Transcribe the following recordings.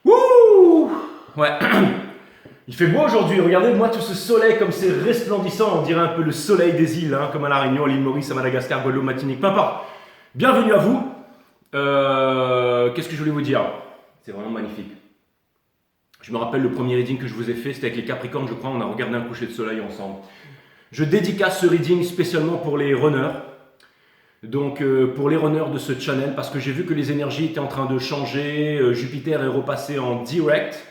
Wouh! Ouais. Il fait beau aujourd'hui, regardez-moi tout ce soleil comme c'est resplendissant, on dirait un peu le soleil des îles, hein, comme à La Réunion, à l'île Maurice, à Madagascar, Guadeloupe, Martinique, peu importe. Bienvenue à vous. Qu'est-ce que je voulais vous dire? C'est vraiment magnifique. Je me rappelle le premier reading que je vous ai fait, c'était avec les Capricornes, je crois, on a regardé un coucher de soleil ensemble. Je dédicace ce reading spécialement pour les runners. Donc pour les runners de ce channel, parce que j'ai vu que les énergies étaient en train de changer, Jupiter est repassé en direct,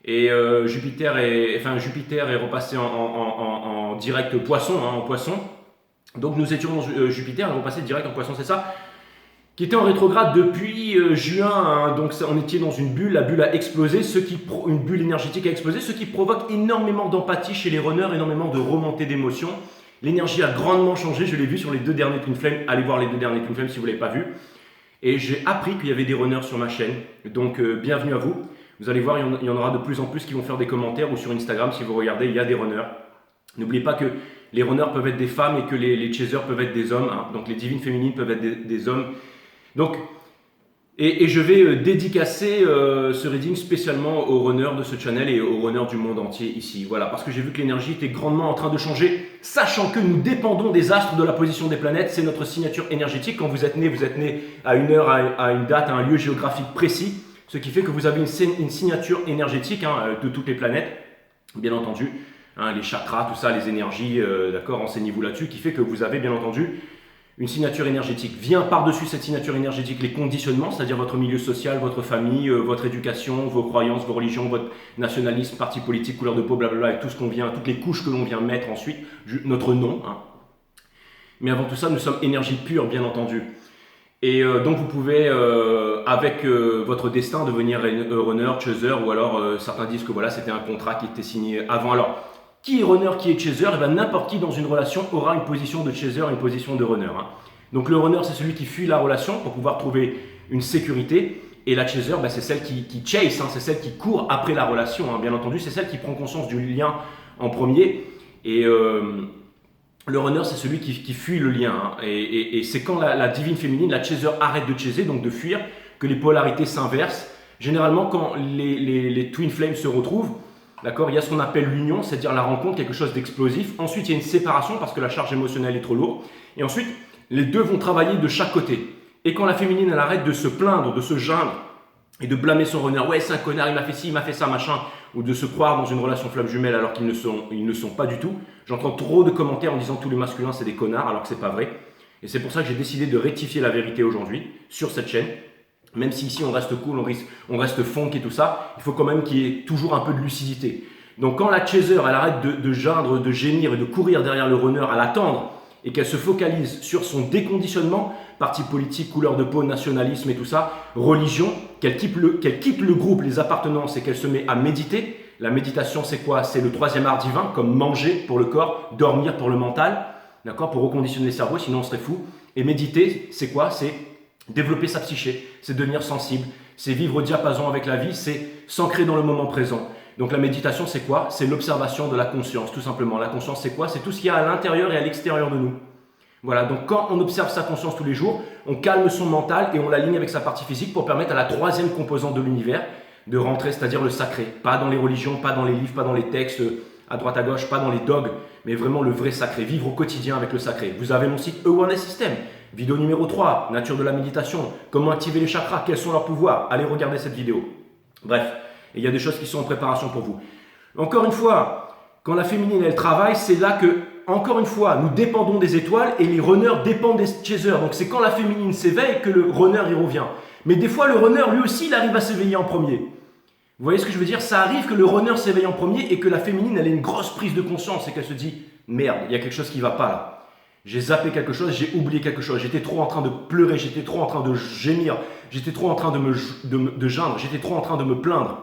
et Jupiter est repassé en direct poisson, hein, en poisson. Donc nous étions Jupiter est repassé direct en poisson, c'est ça, qui était en rétrograde depuis juin, hein, donc on était dans une bulle, la bulle a explosé, une bulle énergétique a explosé, ce qui provoque énormément d'empathie chez les runners, énormément de remontée d'émotions. L'énergie a grandement changé, je l'ai vu sur les deux derniers Twin Flame, allez voir les deux derniers Twin Flame si vous ne l'avez pas vu. Et j'ai appris qu'il y avait des runners sur ma chaîne, donc bienvenue à vous. Vous allez voir, il y en aura de plus en plus qui vont faire des commentaires, ou sur Instagram, si vous regardez, il y a des runners. N'oubliez pas que les runners peuvent être des femmes et que les chasers peuvent être des hommes, hein. Donc les divines féminines peuvent être des hommes. Donc, et je vais dédicacer ce reading spécialement aux runners de ce channel et aux runners du monde entier ici. Voilà, parce que j'ai vu que l'énergie était grandement en train de changer, sachant que nous dépendons des astres, de la position des planètes. C'est notre signature énergétique. Quand vous êtes né à une heure, à une date, à un lieu géographique précis, ce qui fait que vous avez une signature énergétique, hein, de toutes les planètes, bien entendu. Hein, les chakras, tout ça, les énergies, d'accord, renseignez-vous là-dessus, qui fait que vous avez bien entendu une signature énergétique. Vient par-dessus cette signature énergétique les conditionnements, c'est-à-dire votre milieu social, votre famille, votre éducation, vos croyances, vos religions, votre nationalisme, parti politique, couleur de peau, blablabla, et tout ce qu'on vient, toutes les couches que l'on vient mettre ensuite, notre nom. Hein. Mais avant tout ça, nous sommes énergie pure, bien entendu. Et donc vous pouvez, avec votre destin, devenir runner, chaser, ou alors certains disent que voilà, c'était un contrat qui était signé avant. Alors, qui est runner, qui est chaser? Et bien n'importe qui dans une relation aura une position de chaser et une position de runner. Hein. Donc le runner, c'est celui qui fuit la relation pour pouvoir trouver une sécurité. Et la chaser, ben, c'est celle qui chase, hein, c'est celle qui court après la relation. Hein. Bien entendu, c'est celle qui prend conscience du lien en premier. Et le runner, c'est celui qui fuit le lien. Hein. Et c'est quand la divine féminine, la chaser, arrête de chaser, donc de fuir, que les polarités s'inversent. Généralement, quand les twin flames se retrouvent, d'accord, il y a ce qu'on appelle l'union, c'est-à-dire la rencontre, quelque chose d'explosif. Ensuite, il y a une séparation parce que la charge émotionnelle est trop lourde. Et ensuite, les deux vont travailler de chaque côté. Et quand la féminine, elle arrête de se plaindre, de se geindre et de blâmer son runner, ouais, c'est un connard, il m'a fait ci, il m'a fait ça, machin, ou de se croire dans une relation flamme jumelle alors qu'ils ne sont pas du tout. J'entends trop de commentaires en disant tous les masculins, c'est des connards, alors que c'est pas vrai. Et c'est pour ça que j'ai décidé de rectifier la vérité aujourd'hui sur cette chaîne. Même si ici on reste cool, on reste funk et tout ça, il faut quand même qu'il y ait toujours un peu de lucidité. Donc quand la chaser, elle arrête de geindre, de gémir et de courir derrière le runner, à l'attendre, et qu'elle se focalise sur son déconditionnement, parti politique, couleur de peau, nationalisme et tout ça, religion, qu'elle quitte le groupe, les appartenances, et qu'elle se met à méditer. La méditation, c'est quoi? C'est le troisième art divin, comme manger pour le corps, dormir pour le mental, d'accord, pour reconditionner le cerveau, sinon on serait fou. Et méditer, c'est quoi? C'est développer sa psyché, c'est devenir sensible, c'est vivre au diapason avec la vie, c'est s'ancrer dans le moment présent. Donc la méditation, c'est quoi? C'est l'observation de la conscience, tout simplement. La conscience, c'est quoi? C'est tout ce qu'il y a à l'intérieur et à l'extérieur de nous. Voilà, donc quand on observe sa conscience tous les jours, on calme son mental et on l'aligne avec sa partie physique pour permettre à la troisième composante de l'univers de rentrer, c'est-à-dire le sacré. Pas dans les religions, pas dans les livres, pas dans les textes à droite à gauche, pas dans les dogmes, mais vraiment le vrai sacré, vivre au quotidien avec le sacré. Vous avez mon site Awareness System, vidéo numéro 3, nature de la méditation, comment activer les chakras, quels sont leurs pouvoirs. Allez regarder cette vidéo. Bref, et il y a des choses qui sont en préparation pour vous. Encore une fois, quand la féminine elle travaille, c'est là que, encore une fois, nous dépendons des étoiles et les runners dépendent des chasers. Donc c'est quand la féminine s'éveille que le runner y revient. Mais des fois, le runner lui aussi, il arrive à s'éveiller en premier. Vous voyez ce que je veux dire? Ça arrive que le runner s'éveille en premier et que la féminine elle ait une grosse prise de conscience et qu'elle se dit « Merde, il y a quelque chose qui ne va pas là. J'ai zappé quelque chose, j'ai oublié quelque chose, j'étais trop en train de pleurer, j'étais trop en train de gémir, j'étais trop en train de geindre, j'étais trop en train de me plaindre.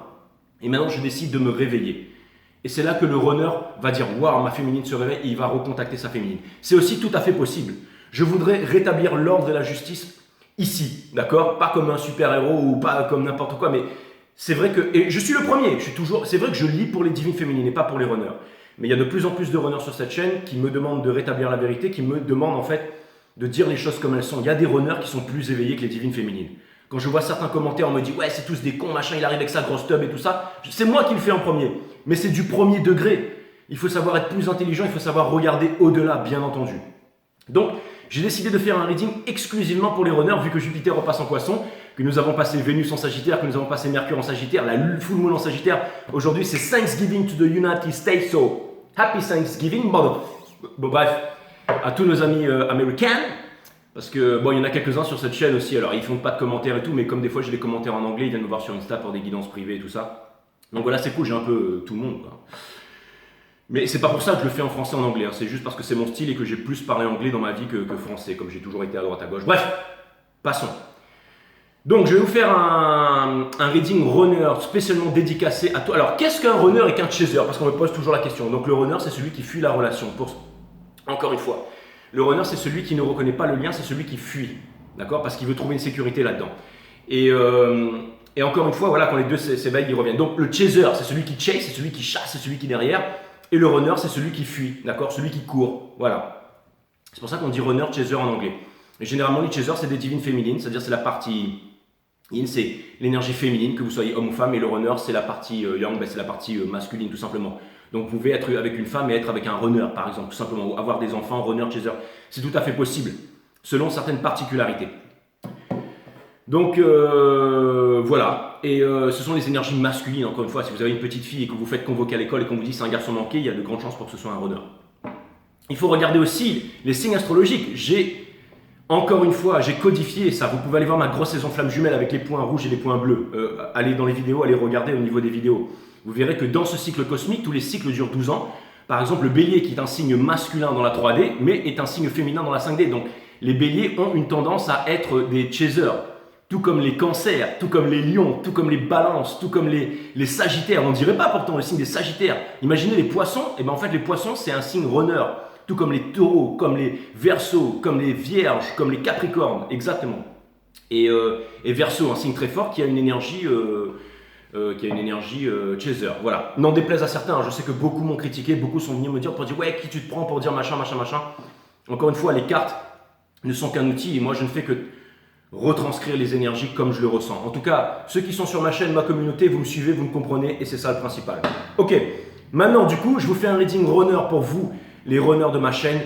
Et maintenant, je décide de me réveiller. » Et c'est là que le runner va dire « Waouh, ma féminine se réveille » et il va recontacter sa féminine. C'est aussi tout à fait possible. Je voudrais rétablir l'ordre et la justice ici, d'accord? Pas comme un super-héros ou pas comme n'importe quoi, mais c'est vrai que, et je suis le premier, c'est vrai que je lis pour les divines féminines et pas pour les runners. Mais il y a de plus en plus de runners sur cette chaîne qui me demandent de rétablir la vérité, qui me demandent en fait de dire les choses comme elles sont. Il y a des runners qui sont plus éveillés que les divines féminines. Quand je vois certains commentaires, on me dit ouais, c'est tous des cons, machin, il arrive avec sa grosse tub et tout ça. C'est moi qui le fais en premier, mais c'est du premier degré. Il faut savoir être plus intelligent, il faut savoir regarder au-delà, bien entendu. Donc, j'ai décidé de faire un reading exclusivement pour les runners, vu que Jupiter repasse en Poisson, que nous avons passé Vénus en Sagittaire, que nous avons passé Mercure en Sagittaire, la full moon en Sagittaire. Aujourd'hui, c'est Thanksgiving to the United States, so happy Thanksgiving. Bon, bref, à tous nos amis américains, parce que bon, il y en a quelques-uns sur cette chaîne aussi. Alors, ils font pas de commentaires et tout, mais comme des fois j'ai des commentaires en anglais, ils viennent me voir sur Insta pour des guidances privées et tout ça. Donc voilà, c'est cool, j'ai un peu tout le monde, quoi. Mais c'est pas pour ça que je le fais en français et en anglais, hein. C'est juste parce que c'est mon style et que j'ai plus parlé anglais dans ma vie que français, comme j'ai toujours été à droite à gauche. Bref, passons. Donc je vais vous faire un reading runner spécialement dédicacé à toi. Alors qu'est-ce qu'un runner et qu'un chaser? Parce qu'on me pose toujours la question. Donc le runner, c'est celui qui fuit la relation. Encore une fois, le runner, c'est celui qui ne reconnaît pas le lien, c'est celui qui fuit. D'accord? Parce qu'il veut trouver une sécurité là-dedans. Et encore une fois, voilà, quand les deux s'éveillent, ils reviennent. Donc le chaser, c'est celui qui chase, c'est celui qui chasse, c'est celui qui est derrière. Et le runner, c'est celui qui fuit, d'accord? Celui qui court, voilà. C'est pour ça qu'on dit runner, chaser en anglais. Et généralement, les chasers, c'est des divines féminines, c'est-à-dire c'est la partie yin, c'est l'énergie féminine, que vous soyez homme ou femme, et le runner, c'est la partie yang, c'est la partie masculine, tout simplement. Donc vous pouvez être avec une femme et être avec un runner, par exemple, tout simplement, ou avoir des enfants, runner, chaser. C'est tout à fait possible, selon certaines particularités. Donc voilà, et ce sont les énergies masculines, encore une fois, si vous avez une petite fille et que vous faites convoquer à l'école et qu'on vous dit c'est un garçon manqué, il y a de grandes chances pour que ce soit un runner. Il faut regarder aussi les signes astrologiques. Encore une fois, j'ai codifié ça, vous pouvez aller voir ma grosse saison flamme jumelle avec les points rouges et les points bleus. Allez dans les vidéos, allez regarder au niveau des vidéos. Vous verrez que dans ce cycle cosmique, tous les cycles durent 12 ans. Par exemple, le bélier qui est un signe masculin dans la 3D, mais est un signe féminin dans la 5D. Donc les béliers ont une tendance à être des chasers. Tout comme les cancers, tout comme les lions, tout comme les balances, tout comme les sagittaires. On ne dirait pas pourtant le signe des sagittaires. Imaginez les poissons, et bien en fait les poissons c'est un signe runner. Tout comme les taureaux, comme les verseaux, comme les vierges, comme les capricornes, exactement. Et verseau, un signe très fort qui a une énergie, chaser. Voilà. N'en déplaise à certains, je sais que beaucoup m'ont critiqué, beaucoup sont venus me dire pour dire ouais, qui tu te prends pour dire machin, machin, machin. Encore une fois, les cartes ne sont qu'un outil et moi je ne fais que retranscrire les énergies comme je le ressens. En tout cas, ceux qui sont sur ma chaîne, ma communauté, vous me suivez, vous me comprenez et c'est ça le principal. Ok, maintenant du coup, je vous fais un reading runner pour vous, les runners de ma chaîne.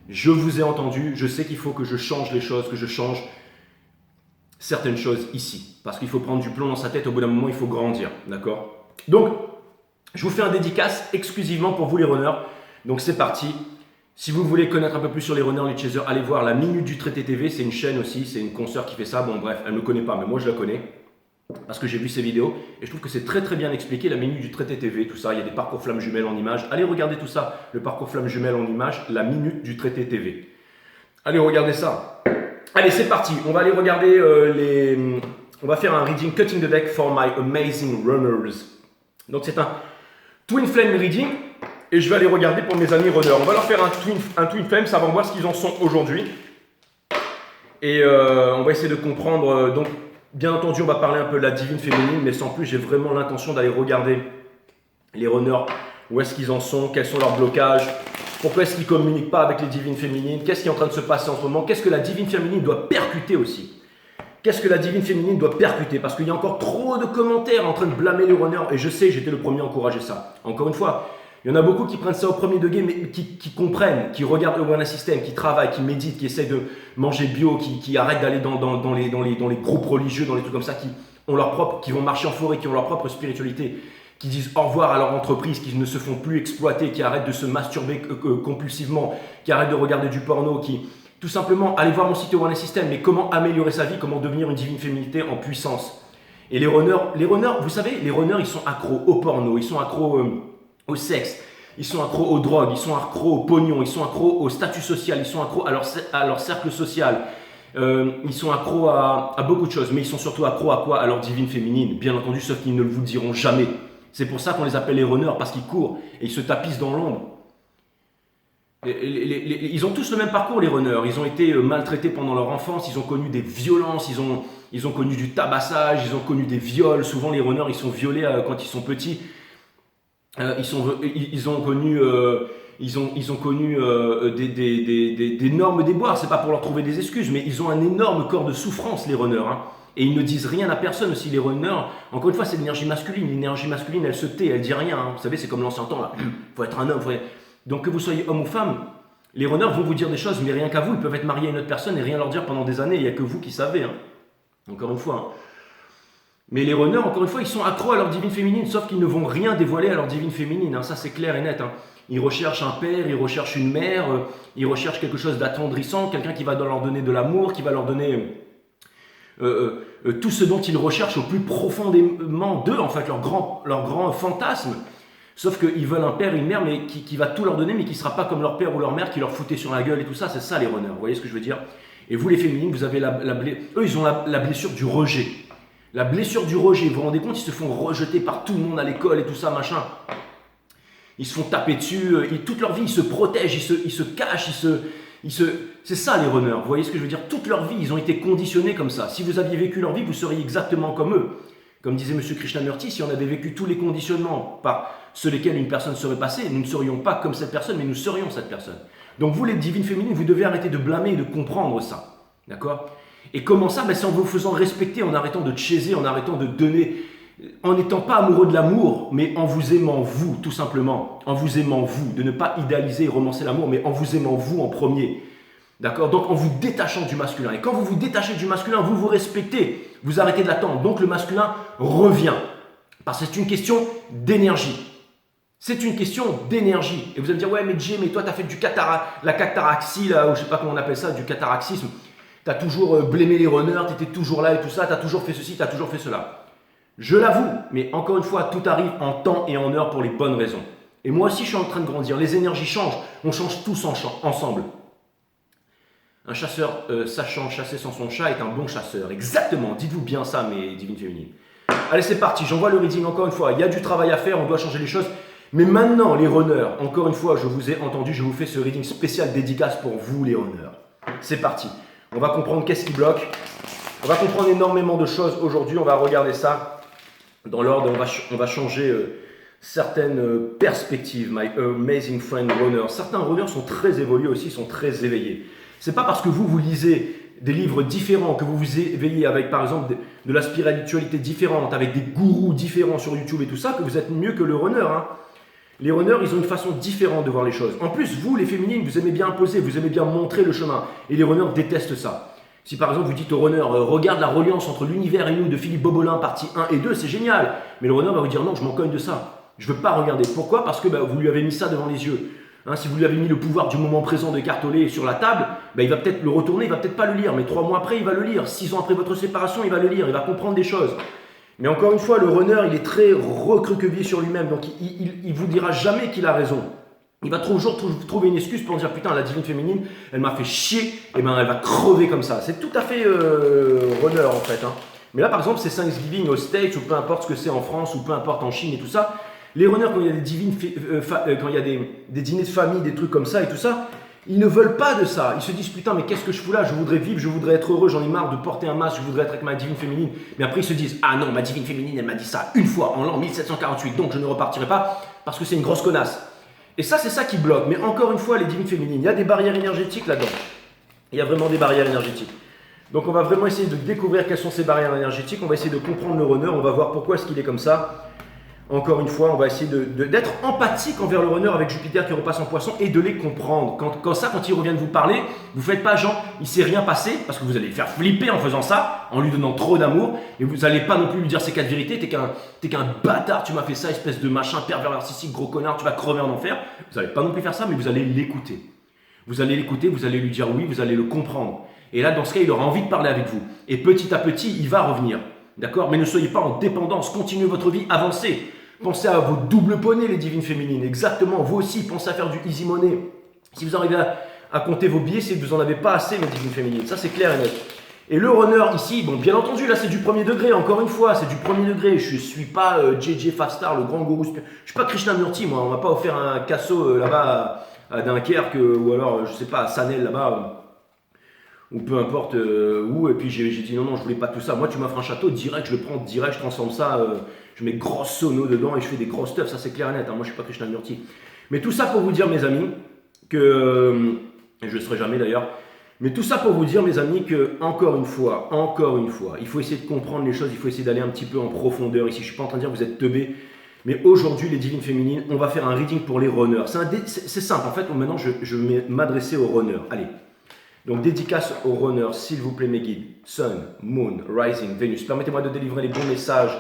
Je vous ai entendu, je sais qu'il faut que je change les choses, que je change certaines choses ici. Parce qu'il faut prendre du plomb dans sa tête, au bout d'un moment, il faut grandir, d'accord? Donc, je vous fais un dédicace exclusivement pour vous les runners. Donc c'est parti. Si vous voulez connaître un peu plus sur les runners, les chasers, allez voir la Minute du Traité TV, c'est une chaîne aussi, c'est une consoeur qui fait ça. Bon bref, elle ne me connaît pas, mais moi je la connais, parce que j'ai vu ses vidéos, et je trouve que c'est très très bien expliqué, la Minute du Traité TV, tout ça, il y a des parcours flammes jumelles en images. Allez regarder tout ça, le parcours flammes jumelles en images, la Minute du Traité TV. Allez regarder ça. Allez, c'est parti, on va aller regarder on va faire un reading Cutting the Deck for my amazing runners. Donc c'est un Twin Flame reading. Et je vais aller regarder pour mes amis runners. On va leur faire un twin flame, ça va voir ce qu'ils en sont aujourd'hui. Et on va essayer de comprendre. Donc, bien entendu, on va parler un peu de la divine féminine, mais sans plus, j'ai vraiment l'intention d'aller regarder les runners, où est-ce qu'ils en sont, quels sont leurs blocages, pourquoi est-ce qu'ils ne communiquent pas avec les divines féminines, qu'est-ce qui est en train de se passer en ce moment, qu'est-ce que la divine féminine doit percuter aussi. Qu'est-ce que la divine féminine doit percuter? Parce qu'il y a encore trop de commentaires en train de blâmer les runners, et je sais, j'étais le premier à encourager ça. Encore une fois, il y en a beaucoup qui prennent ça au premier degré, mais qui comprennent, qui regardent le Wellness System, qui travaillent, qui méditent, qui essaient de manger bio, qui arrêtent d'aller dans les groupes religieux, dans les trucs comme ça, qui vont marcher en forêt, qui ont leur propre spiritualité, qui disent au revoir à leur entreprise, qui ne se font plus exploiter, qui arrêtent de se masturber compulsivement, qui arrêtent de regarder du porno, qui tout simplement allez voir mon site Wellness System, mais comment améliorer sa vie, comment devenir une divine féminité en puissance. Et les runners, vous savez, les runners, ils sont accros au porno, ils sont accros au sexe, ils sont accros aux drogues, ils sont accros au pognon, ils sont accros au statut social, ils sont accros à leur cercle social, ils sont accros à beaucoup de choses, mais ils sont surtout accros à quoi? À leur divine féminine, bien entendu, sauf qu'ils ne vous le diront jamais. C'est pour ça qu'on les appelle les runners, parce qu'ils courent et ils se tapissent dans l'ombre. Ils ont tous le même parcours, les runners. Ils ont été maltraités pendant leur enfance, ils ont connu des violences, ils ont connu du tabassage, ils ont connu des viols. Souvent, les runners, ils sont violés quand ils sont petits. Ils ont connu d'énormes déboires. C'est pas pour leur trouver des excuses, mais ils ont un énorme corps de souffrance, les runners. Hein. Et ils ne disent rien à personne aussi, les runners. Encore une fois, c'est l'énergie masculine. L'énergie masculine, elle se tait, elle dit rien. Hein. Vous savez, c'est comme l'ancien temps, là. Faut être un homme. Donc que vous soyez homme ou femme, les runners vont vous dire des choses, mais rien qu'à vous. Ils peuvent être mariés à une autre personne et rien leur dire pendant des années. Il n'y a que vous qui savez. Hein. Encore une fois. Hein. Mais les runners, encore une fois, ils sont accros à leur divine féminine, sauf qu'ils ne vont rien dévoiler à leur divine féminine. Hein. Ça, c'est clair et net. Hein. Ils recherchent un père, ils recherchent une mère, ils recherchent quelque chose d'attendrissant, quelqu'un qui va leur donner de l'amour, qui va leur donner tout ce dont ils recherchent au plus profondément d'eux, en fait, leur grand fantasme. Sauf qu'ils veulent un père et une mère mais qui va tout leur donner, mais qui ne sera pas comme leur père ou leur mère qui leur foutait sur la gueule et tout ça. C'est ça les runners, vous voyez ce que je veux dire? Et vous les féminines, vous avez eux, ils ont la blessure du rejet. La blessure du rejet, vous vous rendez compte, ils se font rejeter par tout le monde à l'école et tout ça, machin. Ils se font taper dessus, toute leur vie, ils se protègent, ils se cachent, c'est ça les runners, vous voyez ce que je veux dire? Toute leur vie, ils ont été conditionnés comme ça. Si vous aviez vécu leur vie, vous seriez exactement comme eux. Comme disait M. Krishnamurti, si on avait vécu tous les conditionnements par ceux lesquels une personne serait passée, nous ne serions pas comme cette personne, mais nous serions cette personne. Donc vous, les divines féminines, vous devez arrêter de blâmer et de comprendre ça. D'accord? Et comment ça? C'est en vous faisant respecter, en arrêtant de chaiser, en arrêtant de donner, en n'étant pas amoureux de l'amour, mais en vous aimant vous, tout simplement. En vous aimant vous, de ne pas idéaliser et romancer l'amour, mais en vous aimant vous en premier. D'accord? Donc en vous détachant du masculin. Et quand vous vous détachez du masculin, vous vous respectez, vous arrêtez de l'attendre. Donc le masculin revient. Parce que c'est une question d'énergie. C'est une question d'énergie. Et vous allez me dire, ouais, mais Jay, mais toi, tu as fait la cataraxie, là, ou je sais pas comment on appelle ça, du cataraxisme. Tu as toujours blâmé les runners, tu étais toujours là et tout ça, tu as toujours fait ceci, tu as toujours fait cela. Je l'avoue, mais encore une fois, tout arrive en temps et en heure pour les bonnes raisons. Et moi aussi, je suis en train de grandir. Les énergies changent. On change tous ensemble. Un chasseur sachant chasser sans son chat est un bon chasseur. Exactement, dites-vous bien ça, mes divines féminines. Allez, c'est parti, j'envoie le reading encore une fois. Il y a du travail à faire, on doit changer les choses. Mais maintenant, les runners, encore une fois, je vous ai entendu, je vous fais ce reading spécial dédicace pour vous, les runners. C'est parti. On va comprendre qu'est-ce qui bloque. On va comprendre énormément de choses aujourd'hui. On va regarder ça dans l'ordre. On va changer certaines perspectives. My amazing friend runner. Certains runners sont très évolués aussi, sont très éveillés. C'est pas parce que vous lisez des livres différents, que vous vous éveillez avec par exemple de la spiritualité différente, avec des gourous différents sur YouTube et tout ça, que vous êtes mieux que le runner. Hein. Les runners, ils ont une façon différente de voir les choses. En plus, vous, les féminines, vous aimez bien imposer, vous aimez bien montrer le chemin. Et les runners détestent ça. Si par exemple vous dites au runner, regarde la reliance entre l'univers et nous de Philippe Bobolin, partie 1 et 2, c'est génial. Mais le runner va vous dire non, je m'en cogne de ça. Je ne veux pas regarder. Pourquoi? Parce que vous lui avez mis ça devant les yeux. Hein, si vous lui avez mis le pouvoir du moment présent de Cartolé sur la table, il va peut-être le retourner, il va peut-être pas le lire. Mais 3 mois après, il va le lire. 6 ans après votre séparation, il va le lire. Il va comprendre des choses. Mais encore une fois, le runner, il est très recroquevillé sur lui-même. Donc il vous dira jamais qu'il a raison. Il va toujours trouver une excuse pour dire putain, la divine féminine, elle m'a fait chier, et elle va crever comme ça. C'est tout à fait runner en fait. Hein. Mais là par exemple, c'est Thanksgiving aux States, ou peu importe ce que c'est en France, ou peu importe en Chine et tout ça. Les runners, quand il y a quand il y a des dîners de famille, des trucs comme ça et tout ça, ils ne veulent pas de ça. Ils se disent putain, mais qu'est-ce que je fous là? Je voudrais vivre, je voudrais être heureux, j'en ai marre de porter un masque, je voudrais être avec ma divine féminine. Mais après ils se disent ah non, ma divine féminine, elle m'a dit ça une fois en l'an 1748, donc je ne repartirai pas parce que c'est une grosse connasse. Et ça, c'est ça qui bloque. Mais encore une fois, les divines féminines, il y a des barrières énergétiques là-dedans. Il y a vraiment des barrières énergétiques. Donc on va vraiment essayer de découvrir quelles sont ces barrières énergétiques. On va essayer de comprendre le runner. On va voir pourquoi est-ce qu'il est comme ça. Encore une fois, on va essayer d'être empathique envers le runner avec Jupiter qui repasse en poisson et de les comprendre. Quand il revient de vous parler, vous ne faites pas genre, il ne s'est rien passé, parce que vous allez le faire flipper en faisant ça, en lui donnant trop d'amour, et vous n'allez pas non plus lui dire ces 4 vérités, t'es qu'un bâtard, tu m'as fait ça, espèce de machin, pervers narcissique, gros connard, tu vas crever en enfer. Vous n'allez pas non plus faire ça, mais vous allez l'écouter. Vous allez l'écouter, vous allez lui dire oui, vous allez le comprendre. Et là, dans ce cas, il aura envie de parler avec vous. Et petit à petit, il va revenir. D'accord? Mais ne soyez pas en dépendance, continuez votre vie, avancez. Pensez à vos doubles poneys, les divines féminines. Exactement, vous aussi, pensez à faire du easy money. Si vous arrivez à compter vos billets, c'est que vous n'en avez pas assez, mes divines féminines. Ça, c'est clair et net. Et le runner ici, bon, bien entendu, là, c'est du premier degré. Encore une fois, c'est du premier degré. Je ne suis pas JJ Fastar, le grand gourou. Je ne suis pas Krishnamurti, moi. On ne m'a pas offert un casso là-bas à Dunkerque ou alors, je ne sais pas, à Sanel là-bas. Ou peu importe où. Et puis, j'ai dit non, je ne voulais pas tout ça. Moi, tu m'offres un château, direct, je le prends, direct, je transforme ça. Je mets grosse sono dedans et je fais des grosses stuff, ça c'est clair et net, hein. Moi je suis pas Krishnamurti. Mais tout ça pour vous dire mes amis, que, et je ne le serai jamais d'ailleurs, Mais tout ça pour vous dire, mes amis, que encore une fois, il faut essayer de comprendre les choses, il faut essayer d'aller un petit peu en profondeur. Ici, je ne suis pas en train de dire que vous êtes teubés, mais aujourd'hui, les divines féminines, on va faire un reading pour les runners. C'est simple, en fait, maintenant, je vais m'adresser aux runners. Allez, donc dédicace aux runners, s'il vous plaît, mes guides. Sun, Moon, Rising, Venus. Permettez-moi de délivrer les bons messages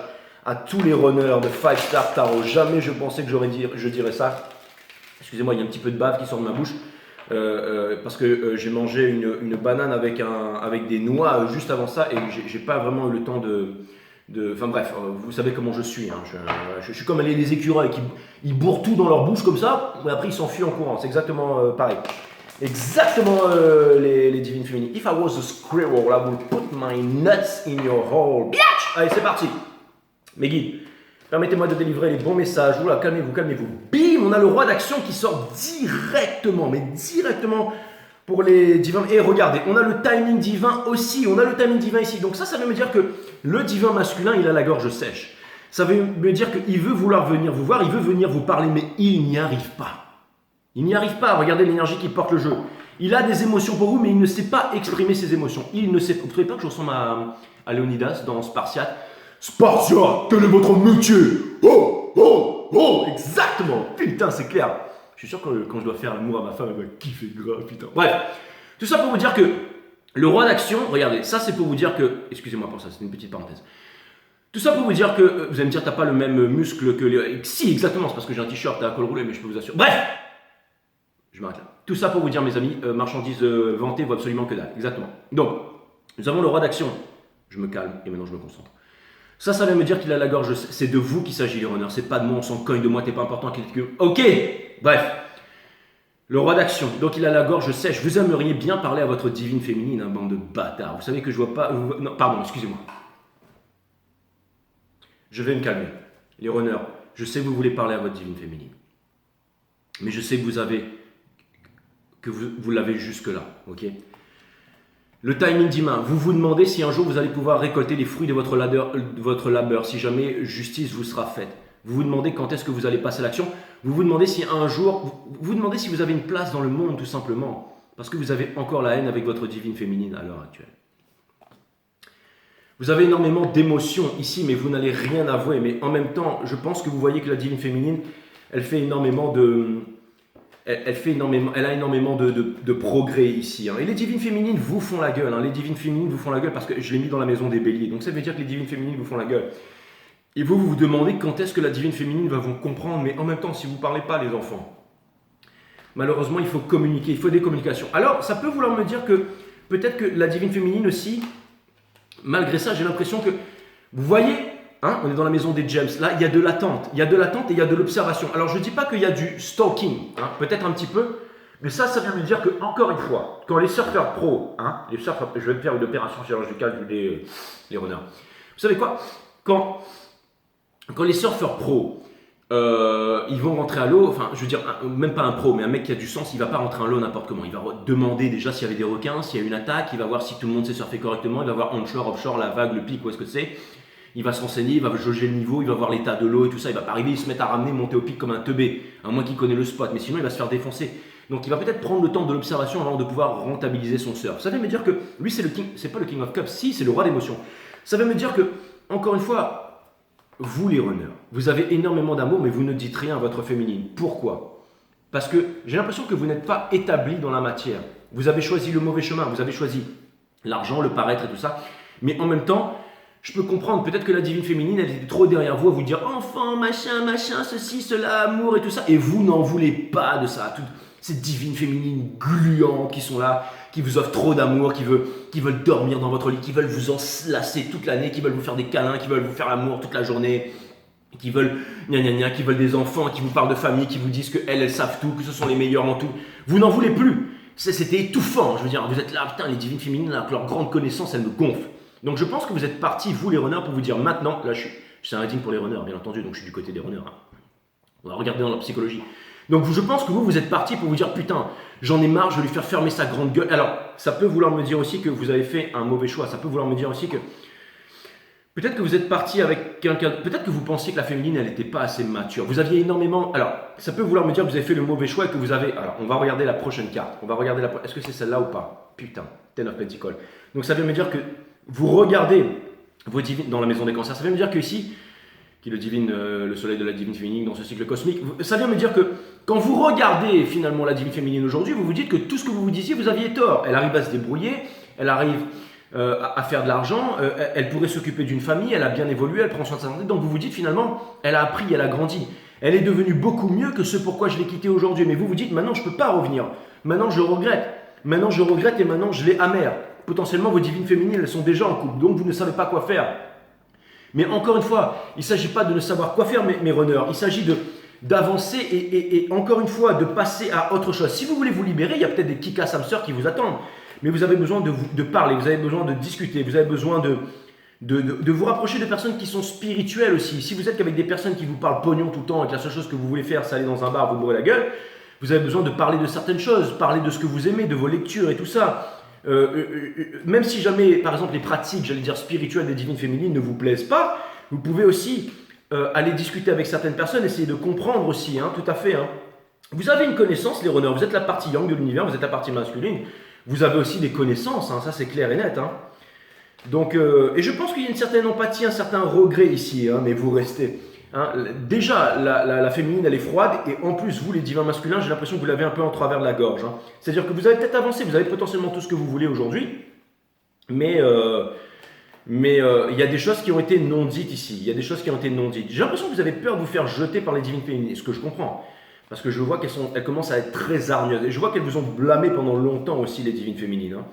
à tous les runners de 5 Star Tarot. Jamais je pensais que je dirais ça. Excusez-moi, il y a un petit peu de bave qui sort de ma bouche. Parce que j'ai mangé une banane avec des noix juste avant ça et j'ai pas vraiment eu le temps enfin bref, vous savez comment je suis. Hein. Je suis comme les écureuils qui ils bourrent tout dans leur bouche comme ça, mais après ils s'enfuient en courant. C'est exactement pareil. Exactement les divines féminines. If I was a squirrel, I would put my nuts in your hole. Biatch! Allez, c'est parti. Mes guides, permettez-moi de délivrer les bons messages. Oula, calmez-vous, calmez-vous. Bim, on a le roi d'action qui sort directement, mais directement pour les divins. Et regardez, on a le timing divin aussi. On a le timing divin ici. Donc ça veut me dire que le divin masculin, il a la gorge sèche. Ça veut me dire qu'il veut vouloir venir vous voir, il veut venir vous parler, mais il n'y arrive pas. Il n'y arrive pas. Regardez l'énergie qui porte le jeu. Il a des émotions pour vous, mais il ne sait pas exprimer ses émotions. Il ne sait. Vous ne trouvez pas que je ressemble à Léonidas dans Spartiate? Spartiate, quel est votre métier? Oh, oh, oh, exactement. Putain, c'est clair. Je suis sûr que quand je dois faire l'amour à ma femme, elle va kiffer grave, putain. Bref, tout ça pour vous dire que le roi d'action, regardez, ça c'est pour vous dire que, excusez-moi pour ça, c'est une petite parenthèse. Tout ça pour vous dire que, vous allez me dire, t'as pas le même muscle que les... Si, exactement, c'est parce que j'ai un t-shirt à col roulé, mais je peux vous assurer. Bref, je m'arrête là. Tout ça pour vous dire, mes amis, marchandises vantées vaut absolument que dalle. Exactement. Donc, nous avons le roi d'action. Je me calme et maintenant je me concentre. Ça vient me dire qu'il a la gorge. C'est de vous qu'il s'agit, les runners. C'est pas de moi, on s'en cogne de moi, t'es pas important. Ok, bref. Le roi d'action. Donc il a la gorge sèche. Vous aimeriez bien parler à votre divine féminine, hein, bande de bâtards. Vous savez que je vois pas. Non, pardon, excusez-moi. Je vais me calmer. Les runners, je sais que vous voulez parler à votre divine féminine. Mais je sais que vous l'avez jusque-là. Ok? Le timing divin, vous vous demandez si un jour vous allez pouvoir récolter les fruits de votre labeur, si jamais justice vous sera faite. Vous vous demandez quand est-ce que vous allez passer à l'action. Vous vous demandez si un jour, vous demandez si vous avez une place dans le monde tout simplement. Parce que vous avez encore la haine avec votre divine féminine à l'heure actuelle. Vous avez énormément d'émotions ici, mais vous n'allez rien avouer. Mais en même temps, je pense que vous voyez que la divine féminine, elle fait énormément de... Elle a énormément de progrès ici. Hein. Et les divines féminines vous font la gueule. Hein. Les divines féminines vous font la gueule parce que je l'ai mis dans la maison des béliers. Donc ça veut dire que les divines féminines vous font la gueule. Et vous vous demandez quand est-ce que la divine féminine va vous comprendre. Mais en même temps, si vous ne parlez pas, les enfants, malheureusement, il faut communiquer. Il faut des communications. Alors, ça peut vouloir me dire que peut-être que la divine féminine aussi, malgré ça, j'ai l'impression que, vous voyez... Hein, on est dans la maison des James. Là, il y a de l'attente. Il y a de l'attente et il y a de l'observation. Alors, je ne dis pas qu'il y a du stalking. Hein, peut-être un petit peu. Mais ça vient me dire que, encore une fois, quand les surfeurs pros, hein, je vais me faire une opération chirurgicale les runners. Vous savez quoi? Quand les surfeurs pros, ils vont rentrer à l'eau, enfin, je veux dire, même pas un pro, mais un mec qui a du sens, il ne va pas rentrer à l'eau n'importe comment. Il va demander déjà s'il y avait des requins, s'il y a une attaque, il va voir si tout le monde sait surfer correctement, il va voir onshore, offshore, la vague, le pic, où est-ce que c'est. Il va se renseigner, il va jauger le niveau, il va voir l'état de l'eau et tout ça. Il va pas arriver, il se met à ramener, monter au pic comme un teubé, à moins qu'il connaît le spot. Mais sinon, il va se faire défoncer. Donc, il va peut-être prendre le temps de l'observation avant de pouvoir rentabiliser son surf. Ça veut me dire que lui, c'est le king, c'est pas le king of cups, si, c'est le roi d'émotion. Ça veut me dire que, encore une fois, vous les runners, vous avez énormément d'amour, mais vous ne dites rien à votre féminine. Pourquoi? Parce que j'ai l'impression que vous n'êtes pas établi dans la matière. Vous avez choisi le mauvais chemin, vous avez choisi l'argent, le paraître et tout ça. Mais en même temps, je peux comprendre, peut-être que la divine féminine, elle était trop derrière vous à vous dire « Enfant, machin, ceci, cela, amour et tout ça ». Et vous n'en voulez pas de ça. Toutes ces divines féminines gluantes qui sont là, qui vous offrent trop d'amour, qui veulent dormir dans votre lit, qui veulent vous enlacer toute l'année, qui veulent vous faire des câlins, qui veulent vous faire l'amour toute la journée, qui veulent qui veulent des enfants, qui vous parlent de famille, qui vous disent qu'elles savent tout, que ce sont les meilleures en tout. Vous n'en voulez plus. C'était étouffant. Je veux dire, vous êtes là, putain, les divines féminines, là, avec leur grande connaissance, elles me gonflent. Donc je pense que vous êtes partis, vous les runners, pour vous dire maintenant, là c'est un rating pour les runners bien entendu, donc je suis du côté des runners. Hein. On va regarder dans la psychologie. Donc je pense que vous êtes partis pour vous dire putain, j'en ai marre, je vais lui faire fermer sa grande gueule. Alors ça peut vouloir me dire aussi que vous avez fait un mauvais choix, ça peut vouloir me dire aussi que Peut-être que vous êtes parti avec quelqu'un, peut-être que vous pensiez que la féminine, elle n'était pas assez mature. Vous aviez énormément, alors, ça peut vouloir me dire que vous avez fait le mauvais choix et que vous avez, alors, on va regarder la prochaine carte. On va regarder est-ce que c'est celle-là ou pas? Putain, Ten of Pentacles. Donc ça veut me dire que vous regardez vos divines dans la maison des cancers. Ça veut me dire que ici, qui est le soleil de la divine féminine dans ce cycle cosmique, ça vient me dire que quand vous regardez finalement la divine féminine aujourd'hui, vous vous dites que tout ce que vous vous disiez, vous aviez tort. Elle arrive à se débrouiller, elle arrive à faire de l'argent, elle pourrait s'occuper d'une famille, elle a bien évolué, elle prend soin de sa santé, donc vous vous dites finalement, elle a appris, elle a grandi, elle est devenue beaucoup mieux que ce pourquoi je l'ai quittée aujourd'hui, mais vous vous dites, maintenant je ne peux pas revenir, maintenant je regrette et maintenant je l'ai amère. Potentiellement vos divines féminines, elles sont déjà en couple, donc vous ne savez pas quoi faire. Mais encore une fois, il ne s'agit pas de ne savoir quoi faire mes runners, il s'agit d'avancer et encore une fois de passer à autre chose. Si vous voulez vous libérer, il y a peut-être des kikas hamsters qui vous attendent. Mais vous avez besoin de parler, vous avez besoin de discuter, vous avez besoin de vous rapprocher de personnes qui sont spirituelles aussi. Si vous êtes qu'avec des personnes qui vous parlent pognon tout le temps et que la seule chose que vous voulez faire, c'est aller dans un bar, vous bourrer la gueule, vous avez besoin de parler de certaines choses, parler de ce que vous aimez, de vos lectures et tout ça. Même si jamais, par exemple, les pratiques, j'allais dire spirituelles des divines féminines ne vous plaisent pas, vous pouvez aussi aller discuter avec certaines personnes, essayer de comprendre aussi, hein, tout à fait. Hein. Vous avez une connaissance, les runners, vous êtes la partie yang de l'univers, vous êtes la partie masculine. Vous avez aussi des connaissances, hein, ça c'est clair et net. Hein. Donc, et je pense qu'il y a une certaine empathie, un certain regret ici, hein, mais vous restez. Hein. Déjà, la féminine, elle est froide, et en plus, vous, les divins masculins, j'ai l'impression que vous l'avez un peu en travers de la gorge. Hein. C'est-à-dire que vous avez peut-être avancé, vous avez potentiellement tout ce que vous voulez aujourd'hui, mais il y a des choses qui ont été non dites ici. Il y a des choses qui ont été non dites. J'ai l'impression que vous avez peur de vous faire jeter par les divines féminines, ce que je comprends. Parce que je vois qu'elles commencent à être très hargneuses. Et je vois qu'elles vous ont blâmé pendant longtemps aussi, les divines féminines. Hein.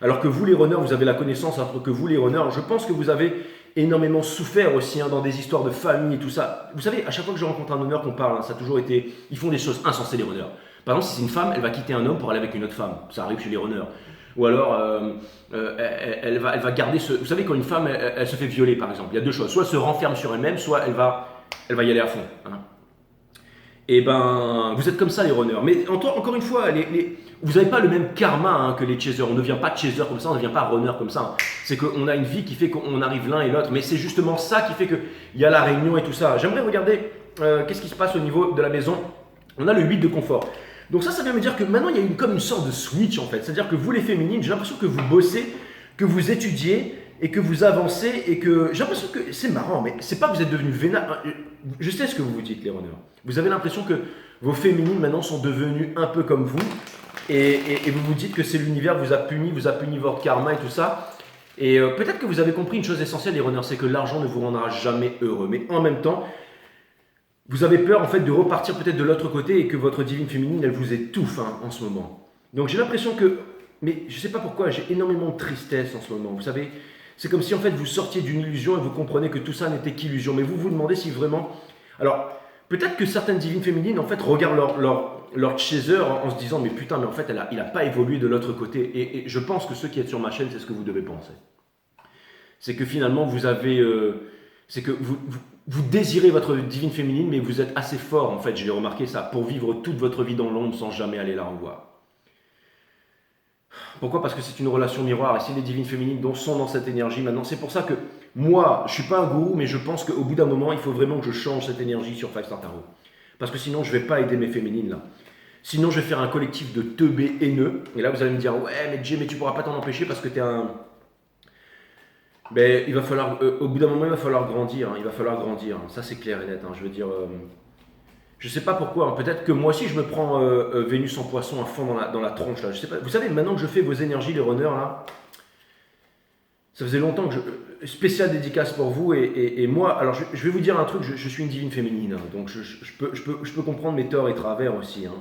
Alors que vous, les runners, vous avez la connaissance, alors que vous, les runners, je pense que vous avez énormément souffert aussi hein, dans des histoires de famille et tout ça. Vous savez, à chaque fois que je rencontre un honneur qu'on parle, hein, ça a toujours été... Ils font des choses insensées, les runners. Par exemple, si c'est une femme, elle va quitter un homme pour aller avec une autre femme. Ça arrive chez les runners. Ou alors, elle va garder ce... Vous savez, quand une femme, elle se fait violer, par exemple, il y a deux choses. Soit elle se renferme sur elle-même, soit elle va y aller à fond. Hein. Et ben, vous êtes comme ça les runners. Mais encore une fois, vous n'avez pas le même karma hein, que les chasers. On ne devient pas chaser comme ça, on ne devient pas runner comme ça. C'est qu'on a une vie qui fait qu'on arrive l'un et l'autre. Mais c'est justement ça qui fait qu'il y a la réunion et tout ça. J'aimerais regarder qu'est-ce qui se passe au niveau de la maison. On a le 8 de confort. Donc ça vient me dire que maintenant, il y a comme une sorte de switch en fait. C'est-à-dire que vous les féminines, j'ai l'impression que vous bossez, que vous étudiez et que vous avancez et que j'ai l'impression que c'est marrant, mais c'est pas que vous êtes devenus vénal. Je sais ce que vous vous dites, les runners. Vous avez l'impression que vos féminines maintenant sont devenues un peu comme vous et vous vous dites que c'est l'univers vous a puni votre karma et tout ça. Et peut-être que vous avez compris une chose essentielle, les runners, c'est que l'argent ne vous rendra jamais heureux. Mais en même temps, vous avez peur en fait de repartir peut-être de l'autre côté et que votre divine féminine, elle vous étouffe hein, en ce moment. Donc j'ai l'impression que, mais je sais pas pourquoi, j'ai énormément de tristesse en ce moment. Vous savez, c'est comme si en fait vous sortiez d'une illusion et vous comprenez que tout ça n'était qu'illusion. Mais vous vous demandez si vraiment... Alors, peut-être que certaines divines féminines en fait regardent leur chaser en se disant mais putain, mais en fait il n'a pas évolué de l'autre côté. Et je pense que ceux qui êtes sur ma chaîne, c'est ce que vous devez penser. C'est que finalement vous avez... c'est que vous désirez votre divine féminine, mais vous êtes assez fort en fait, je l'ai remarqué ça, pour vivre toute votre vie dans l'ombre sans jamais aller la revoir. Pourquoi? Parce que c'est une relation miroir et si les divines féminines sont dans cette énergie maintenant, c'est pour ça que moi, je ne suis pas un gourou, mais je pense qu'au bout d'un moment, il faut vraiment que je change cette énergie sur Five Star Tarot. Parce que sinon, je ne vais pas aider mes féminines là. Sinon, je vais faire un collectif de teubés haineux. Et là, vous allez me dire, ouais, mais Jay, mais tu ne pourras pas t'en empêcher parce que tu es un... Ben, il va falloir, au bout d'un moment, il va falloir grandir. Hein, il va falloir grandir. Ça, c'est clair et net. Hein, je veux dire... Je ne sais pas pourquoi, hein. Peut-être que moi aussi je me prends Vénus en poisson à fond dans la tronche là. Je sais pas. Vous savez, maintenant que je fais vos énergies, les runners là, ça faisait longtemps que spécial dédicace pour vous et moi, alors je vais vous dire un truc, je suis une divine féminine, hein, donc je peux comprendre mes torts et travers aussi. Hein.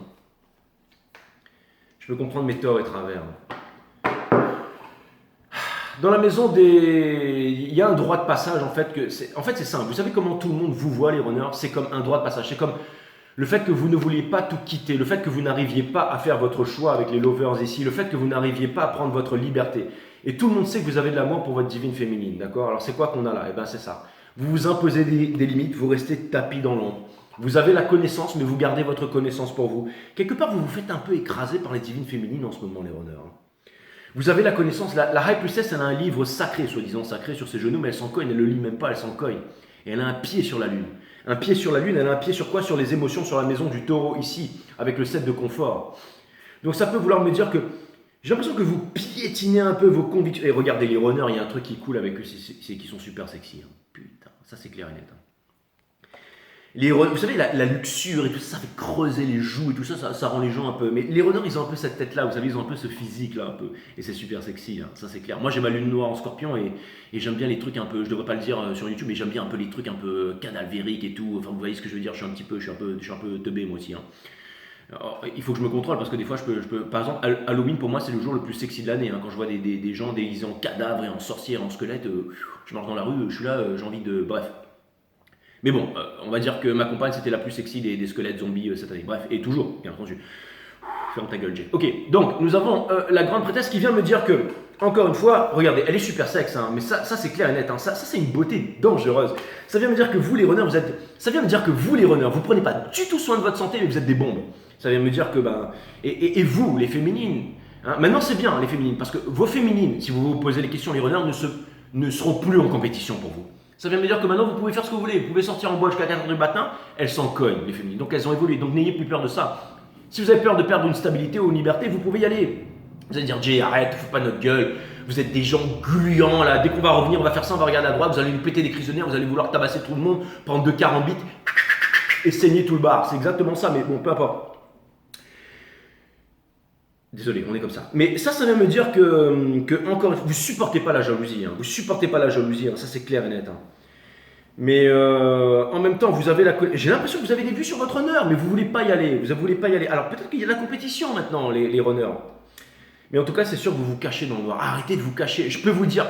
Je peux comprendre mes torts et travers. Dans la maison il y a un droit de passage en fait, c'est simple. Vous savez comment tout le monde vous voit les runners? C'est comme un droit de passage, c'est comme... Le fait que vous ne vouliez pas tout quitter, le fait que vous n'arriviez pas à faire votre choix avec les lovers ici, le fait que vous n'arriviez pas à prendre votre liberté. Et tout le monde sait que vous avez de l'amour pour votre divine féminine, d'accord? Alors c'est quoi qu'on a là? Eh bien c'est ça. Vous vous imposez des limites, vous restez tapis dans l'ombre. Vous avez la connaissance, mais vous gardez votre connaissance pour vous. Quelque part, vous vous faites un peu écraser par les divines féminines en ce moment, les runners. Vous avez la connaissance, la High Priestess, elle a un livre sacré, soi-disant sacré sur ses genoux, mais elle s'en cogne, elle ne le lit même pas, elle s'en cogne. Et elle a un pied sur la lune. Un pied sur la lune, elle a un pied sur quoi? Sur les émotions, sur la maison du taureau, ici, avec le 7 de confort. Donc ça peut vouloir me dire que j'ai l'impression que vous piétinez un peu vos convictions. Et regardez les runners, il y a un truc qui coule avec eux, c'est qu'ils sont super sexy. Hein. Putain, ça c'est clair et net. Hein. Vous savez, la luxure et tout ça, ça fait creuser les joues et tout ça, ça rend les gens un peu. Mais les runners, ils ont un peu cette tête-là, vous savez, ils ont un peu ce physique-là, un peu. Et c'est super sexy, hein, ça c'est clair. Moi j'ai ma lune noire en scorpion et j'aime bien les trucs un peu, je devrais pas le dire sur YouTube, mais j'aime bien un peu les trucs un peu cadavériques et tout. Enfin, vous voyez ce que je veux dire, je suis un peu teubé moi aussi. Hein. Alors, il faut que je me contrôle parce que des fois, par exemple, Halloween pour moi c'est le jour le plus sexy de l'année. Hein, quand je vois des gens déguisés en cadavres et en sorcières, en squelettes, je marche dans la rue, je suis là, j'ai envie de. Bref. Mais bon, on va dire que ma compagne c'était la plus sexy des squelettes zombies cette année. Bref, et toujours, bien entendu. Ferme ta gueule, Jay. Ok, donc nous avons la grande prêtresse qui vient me dire que, encore une fois, regardez, elle est super sexe, hein, mais ça c'est clair et net. Hein, ça c'est une beauté dangereuse. Ça vient me dire que vous les runners, vous prenez pas du tout soin de votre santé, mais vous êtes des bombes. Ça vient me dire que, et vous, les féminines, hein, maintenant c'est bien les féminines, parce que vos féminines, si vous vous posez les questions, les runners ne seront plus en compétition pour vous. Ça vient me dire que maintenant vous pouvez faire ce que vous voulez, vous pouvez sortir en bois jusqu'à 4h du matin, elles s'en cognent les féminines, donc elles ont évolué, donc n'ayez plus peur de ça. Si vous avez peur de perdre une stabilité ou une liberté, vous pouvez y aller. Vous allez dire, Jay, arrête, fous pas notre gueule, vous êtes des gens gluants là, dès qu'on va revenir, on va faire ça, on va regarder à droite, vous allez nous péter des crises de nerfs, vous allez vouloir tabasser tout le monde, prendre 2 carambites et saigner tout le bar. C'est exactement ça, mais bon, peu importe. Désolé, on est comme ça. Mais ça vient me dire que encore, vous supportez pas la jalousie. Hein. Vous supportez pas la jalousie, hein. Ça c'est clair et net. Hein. Mais en même temps, j'ai l'impression que vous avez des vues sur votre honneur, mais vous voulez pas y aller. Vous voulez pas y aller. Alors peut-être qu'il y a de la compétition maintenant, les runners. Mais en tout cas, c'est sûr que vous vous cachez dans le noir. Arrêtez de vous cacher. Je peux vous dire,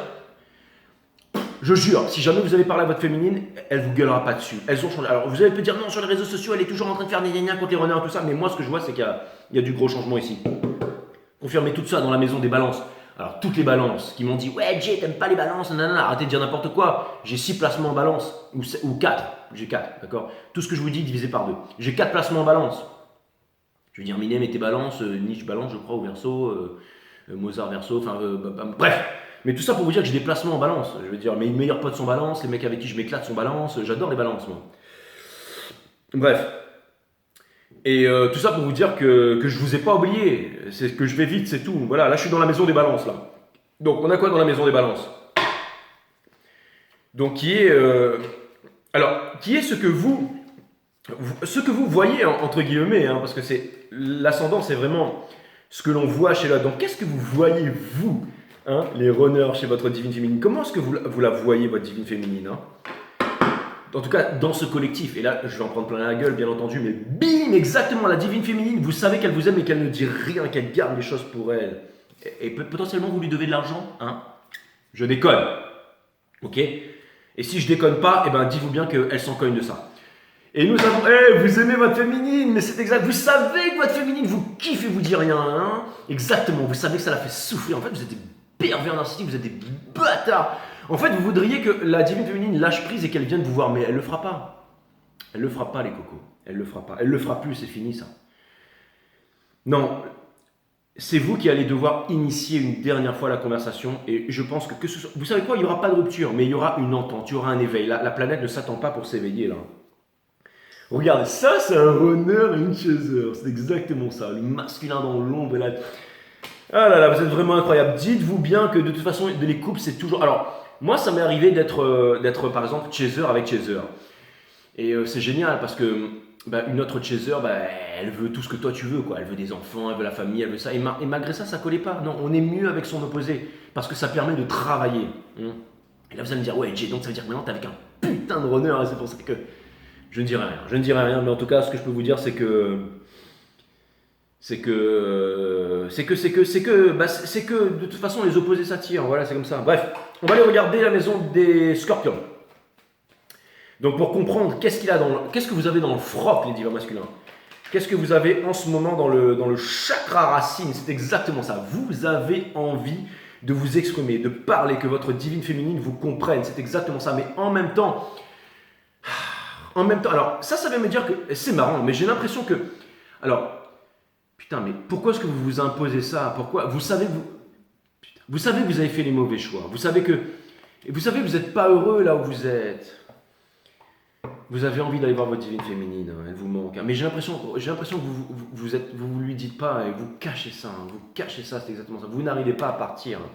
je jure, si jamais vous avez parlé à votre féminine, elle vous gueulera pas dessus. Elles ont changé. Alors vous allez peut-être dire non, sur les réseaux sociaux, elle est toujours en train de faire des gna contre les runners et tout ça. Mais moi, ce que je vois, c'est qu'il y a du gros changement ici. Confirmez tout ça dans la maison des balances. Alors, toutes les balances qui m'ont dit « Ouais, Jay, t'aimes pas les balances, nanana, arrêtez de dire n'importe quoi. J'ai 6 placements en balance, ou 4. J'ai 4, d'accord. Tout ce que je vous dis divisé par 2. J'ai 4 placements en balance. Je veux dire, Minem était balance, Nietzsche balance, je crois, au verso, Mozart verso, enfin, bref. Mais tout ça pour vous dire que j'ai des placements en balance. Je veux dire, mes meilleurs potes sont balance, les mecs avec qui je m'éclate sont balance, j'adore les balances, moi. Bref. Et tout ça pour vous dire que je vous ai pas oublié, c'est que je vais vite, c'est tout. Voilà, là je suis dans la maison des balances là. Donc on a quoi dans la maison des balances? Donc qui est ce que vous voyez entre guillemets, hein, parce que c'est l'ascendant, c'est vraiment ce que l'on voit chez l'autre. Donc qu'est-ce que vous voyez vous, hein, les runners chez votre divine féminine? Comment est-ce que vous la voyez votre divine féminine, hein? En tout cas, dans ce collectif, et là, je vais en prendre plein la gueule, bien entendu, mais bim, exactement, la divine féminine, vous savez qu'elle vous aime et qu'elle ne dit rien, qu'elle garde les choses pour elle. Et potentiellement, vous lui devez de l'argent, hein? Je déconne, ok? Et si je déconne pas, eh ben, dites-vous bien qu'elle s'en cogne de ça. Et nous avons, vous aimez votre féminine, mais c'est exact, vous savez que votre féminine vous kiffe et vous dit rien, hein? Exactement, vous savez que ça la fait souffrir. En fait, vous êtes des pervers narcissiques, vous êtes des bâtards. En fait, vous voudriez que la divine féminine lâche prise et qu'elle vienne vous voir, mais elle ne le fera pas. Elle ne le fera pas, les cocos. Elle ne le fera pas. Elle ne le fera plus, c'est fini ça. Non, c'est vous qui allez devoir initier une dernière fois la conversation et je pense que ce soit... Vous savez quoi, il n'y aura pas de rupture, mais il y aura une entente, il y aura un éveil. La planète ne s'attend pas pour s'éveiller là. Regardez, ça c'est un runner et une chaser. C'est exactement ça, le masculin dans l'ombre et la... Ah là là, vous êtes vraiment incroyable. Dites-vous bien que de toute façon, de les couples, c'est toujours... Alors, moi, ça m'est arrivé d'être par exemple, chaser avec chaser. Et c'est génial parce que une autre chaser, elle veut tout ce que toi tu veux, quoi. Elle veut des enfants, elle veut la famille, elle veut ça. Et malgré ça, ça collait pas. Non, on est mieux avec son opposé parce que ça permet de travailler. Et là, vous allez me dire, ouais, Jay, donc ça veut dire que maintenant, t'es avec un putain de runner. Et c'est pour ça que je ne dirai rien. Je ne dirai rien, mais en tout cas, ce que je peux vous dire, c'est que de toute façon les opposés s'attirent, voilà, c'est comme ça. Bref, on va aller regarder la maison des scorpions. Donc pour comprendre qu'est-ce que vous avez dans le froc, les divins masculins. Qu'est-ce que vous avez en ce moment dans le chakra racine, c'est exactement ça. Vous avez envie de vous exprimer, de parler, que votre divine féminine vous comprenne, c'est exactement ça. Mais en même temps, alors ça veut me dire que c'est marrant, mais j'ai l'impression que, alors, putain, mais pourquoi est-ce que vous vous imposez ça? Pourquoi? Vous savez, Vous savez que vous avez fait les mauvais choix. Vous savez que vous n'êtes pas heureux là où vous êtes. Vous avez envie d'aller voir votre divine féminine, hein, elle vous manque. Hein. Mais j'ai l'impression que vous lui dites pas et vous cachez ça. Hein, vous cachez ça, c'est exactement ça. Vous n'arrivez pas à partir. Hein.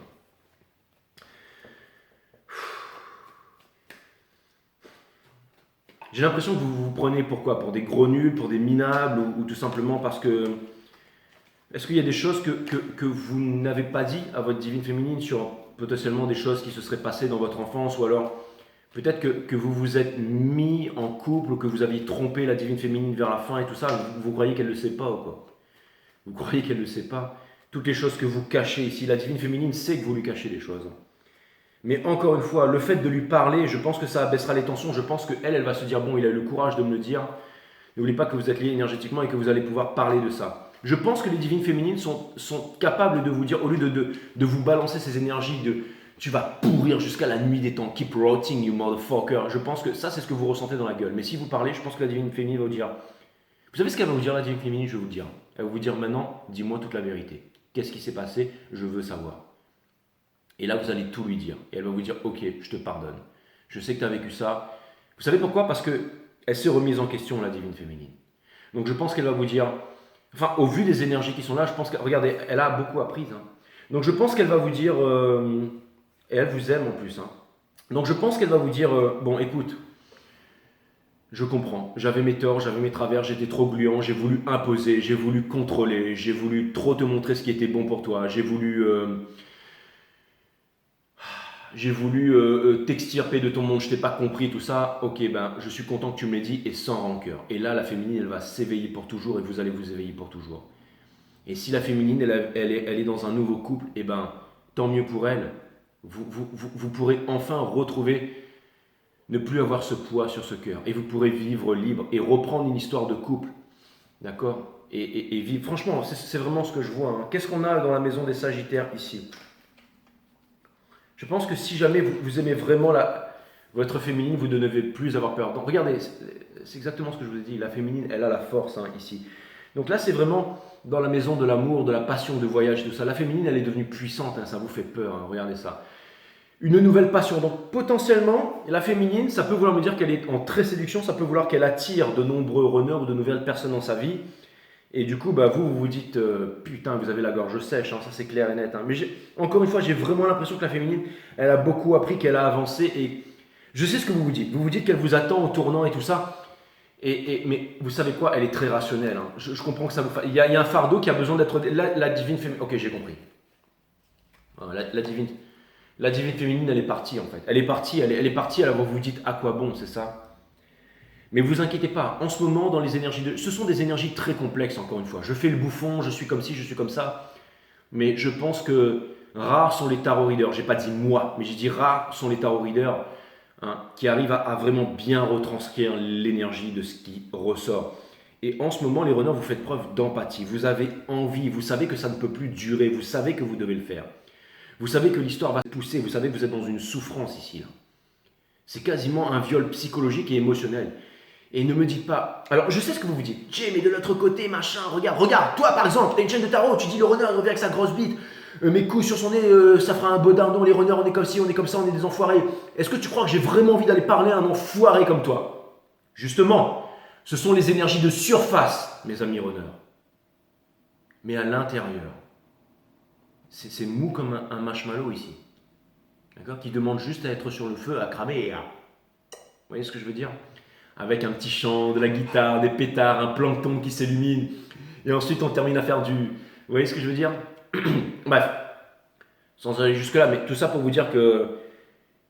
J'ai l'impression que vous vous prenez pourquoi? Pour des gros nuls, pour des minables ou tout simplement parce que... Est-ce qu'il y a des choses que vous n'avez pas dit à votre divine féminine sur potentiellement des choses qui se seraient passées dans votre enfance ou alors peut-être que vous vous êtes mis en couple ou que vous aviez trompé la divine féminine vers la fin et tout ça, vous croyez qu'elle ne le sait pas ou quoi? Vous croyez qu'elle ne le sait pas? Toutes les choses que vous cachez ici, la divine féminine sait que vous lui cachez des choses. Mais encore une fois, le fait de lui parler, je pense que ça abaissera les tensions. Je pense qu'elle, elle va se dire, bon, il a eu le courage de me le dire. N'oubliez pas que vous êtes liés énergétiquement et que vous allez pouvoir parler de ça. Je pense que les divines féminines sont capables de vous dire, au lieu de vous balancer ces énergies de tu vas pourrir jusqu'à la nuit des temps, keep rotting you motherfucker. Je pense que ça, c'est ce que vous ressentez dans la gueule. Mais si vous parlez, je pense que la divine féminine va vous dire, vous savez ce qu'elle va vous dire, la divine féminine? Je vais vous dire. Elle va vous dire maintenant, dis-moi toute la vérité. Qu'est-ce qui s'est passé? Je veux savoir. Et là, vous allez tout lui dire. Et elle va vous dire, ok, je te pardonne. Je sais que tu as vécu ça. Vous savez pourquoi? Parce qu'elle s'est remise en question, la divine féminine. Donc je pense qu'elle va vous dire, enfin, au vu des énergies qui sont là, je pense que, regardez, elle a beaucoup appris. Hein. Donc je pense qu'elle va vous dire, et elle vous aime en plus. Hein. Donc je pense qu'elle va vous dire, bon, écoute, je comprends, j'avais mes torts, j'avais mes travers, j'étais trop gluant, j'ai voulu imposer, j'ai voulu contrôler, j'ai voulu trop te montrer ce qui était bon pour toi, j'ai voulu t'extirper de ton monde, je t'ai pas compris, tout ça. Ok, ben, je suis content que tu me l'aies dit et sans rancœur. Et là, la féminine, elle va s'éveiller pour toujours et vous allez vous éveiller pour toujours. Et si la féminine, elle est dans un nouveau couple, eh ben, tant mieux pour elle. Vous pourrez enfin retrouver, ne plus avoir ce poids sur ce cœur. Et vous pourrez vivre libre et reprendre une histoire de couple. D'accord? Et vivre. Franchement, c'est vraiment ce que je vois. Hein. Qu'est-ce qu'on a dans la maison des Sagittaires ici? Je pense que si jamais vous aimez vraiment votre féminine, vous ne devez plus avoir peur. Donc regardez, c'est exactement ce que je vous ai dit. La féminine, elle a la force hein, ici. Donc là, c'est vraiment dans la maison de l'amour, de la passion, de voyage, tout ça. La féminine, elle est devenue puissante, hein, ça vous fait peur. Hein, regardez ça. Une nouvelle passion. Donc potentiellement, la féminine, ça peut vouloir me dire qu'elle est en très séduction, ça peut vouloir qu'elle attire de nombreux runners ou de nouvelles personnes dans sa vie. Et du coup, bah, vous vous dites, putain, vous avez la gorge sèche, hein, ça c'est clair et net. Hein. Mais encore une fois, j'ai vraiment l'impression que la féminine, elle a beaucoup appris, qu'elle a avancé. Et je sais ce que vous vous dites. Vous vous dites qu'elle vous attend au tournant et tout ça. Mais vous savez quoi? Elle est très rationnelle. Hein. Je comprends que ça vous fasse. Il y a un fardeau qui a besoin d'être. La divine féminine. Ok, j'ai compris. La divine féminine, elle est partie en fait. Elle est partie, alors vous vous dites à quoi bon, c'est ça? Mais vous inquiétez pas, en ce moment, dans les énergies ce sont des énergies très complexes, encore une fois. Je fais le bouffon, je suis comme ci, je suis comme ça. Mais je pense que rares sont les tarot readers. J'ai pas dit moi, mais j'ai dit rares sont les tarot readers hein, qui arrivent à vraiment bien retranscrire l'énergie de ce qui ressort. Et en ce moment, les runners, vous faites preuve d'empathie. Vous avez envie, vous savez que ça ne peut plus durer, vous savez que vous devez le faire. Vous savez que l'histoire va se pousser, vous savez que vous êtes dans une souffrance ici. Là. C'est quasiment un viol psychologique et émotionnel. Et ne me dites pas... Alors, je sais ce que vous vous dites. Jay, mais de l'autre côté, machin, regarde. Toi, par exemple, t'as une chaîne de tarot, tu dis le renard, il revient avec sa grosse bite. Mes couilles sur son nez, ça fera un beau dindon. Les renards, on est comme ci, on est comme ça, on est des enfoirés. Est-ce que tu crois que j'ai vraiment envie d'aller parler à un enfoiré comme toi? Justement, ce sont les énergies de surface, mes amis renards. Mais à l'intérieur, c'est mou comme un marshmallow ici. D'accord? Qui demande juste à être sur le feu, à cramer. Vous voyez ce que je veux dire? Avec un petit chant, de la guitare, des pétards, un plancton qui s'illumine. Et ensuite, on termine à faire du... Vous voyez ce que je veux dire? Bref, sans aller jusque-là, mais tout ça pour vous dire que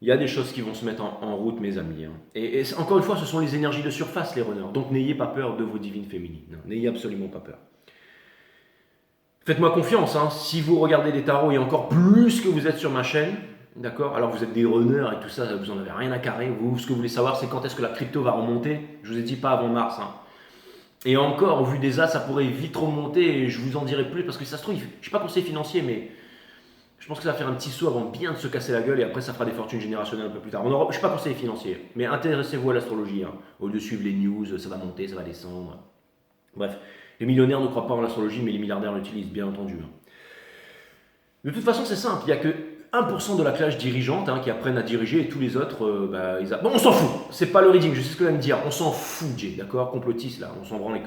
il y a des choses qui vont se mettre en route, mes amis. Hein. Et encore une fois, ce sont les énergies de surface, les runners. Donc, n'ayez pas peur de vos divines féminines. N'ayez absolument pas peur. Faites-moi confiance. Hein. Si vous regardez des tarots, et encore plus que vous êtes sur ma chaîne, d'accord? Alors vous êtes des runners et tout ça, vous n'en avez rien à carrer. Vous, ce que vous voulez savoir, c'est quand est-ce que la crypto va remonter. Je vous ai dit pas avant mars. Hein. Et encore, au vu des as, ça pourrait vite remonter et je vous en dirai plus parce que ça se trouve, je ne suis pas conseiller financier, mais je pense que ça va faire un petit saut avant bien de se casser la gueule et après ça fera des fortunes générationnelles un peu plus tard. Je ne suis pas conseiller financier, mais intéressez-vous à l'astrologie. Hein. Au lieu de suivre les news, ça va monter, ça va descendre. Bref, les millionnaires ne croient pas en l'astrologie, mais les milliardaires l'utilisent, bien entendu. Hein. De toute façon, c'est simple. Il n'y a que 1% de la classe dirigeante qui apprennent à diriger et tous les autres, Bon, on s'en fout. C'est pas le reading, je sais ce que tu vas me dire. On s'en fout, Jay, d'accord? Complotiste, là, on s'en branle.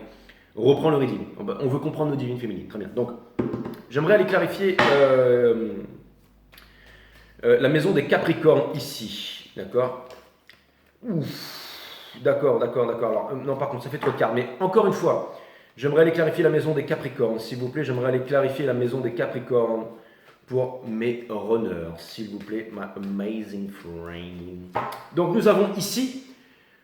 On reprend le reading. On veut comprendre nos divines féminines. Très bien. Donc, j'aimerais aller clarifier la maison des Capricornes ici. D'accord? D'accord. Alors, non, par contre, ça fait trop de cartes. Mais encore une fois, j'aimerais aller clarifier la maison des Capricornes. S'il vous plaît, j'aimerais aller clarifier la maison des Capricornes pour mes runners. S'il vous plaît, my amazing friend. Donc, nous avons ici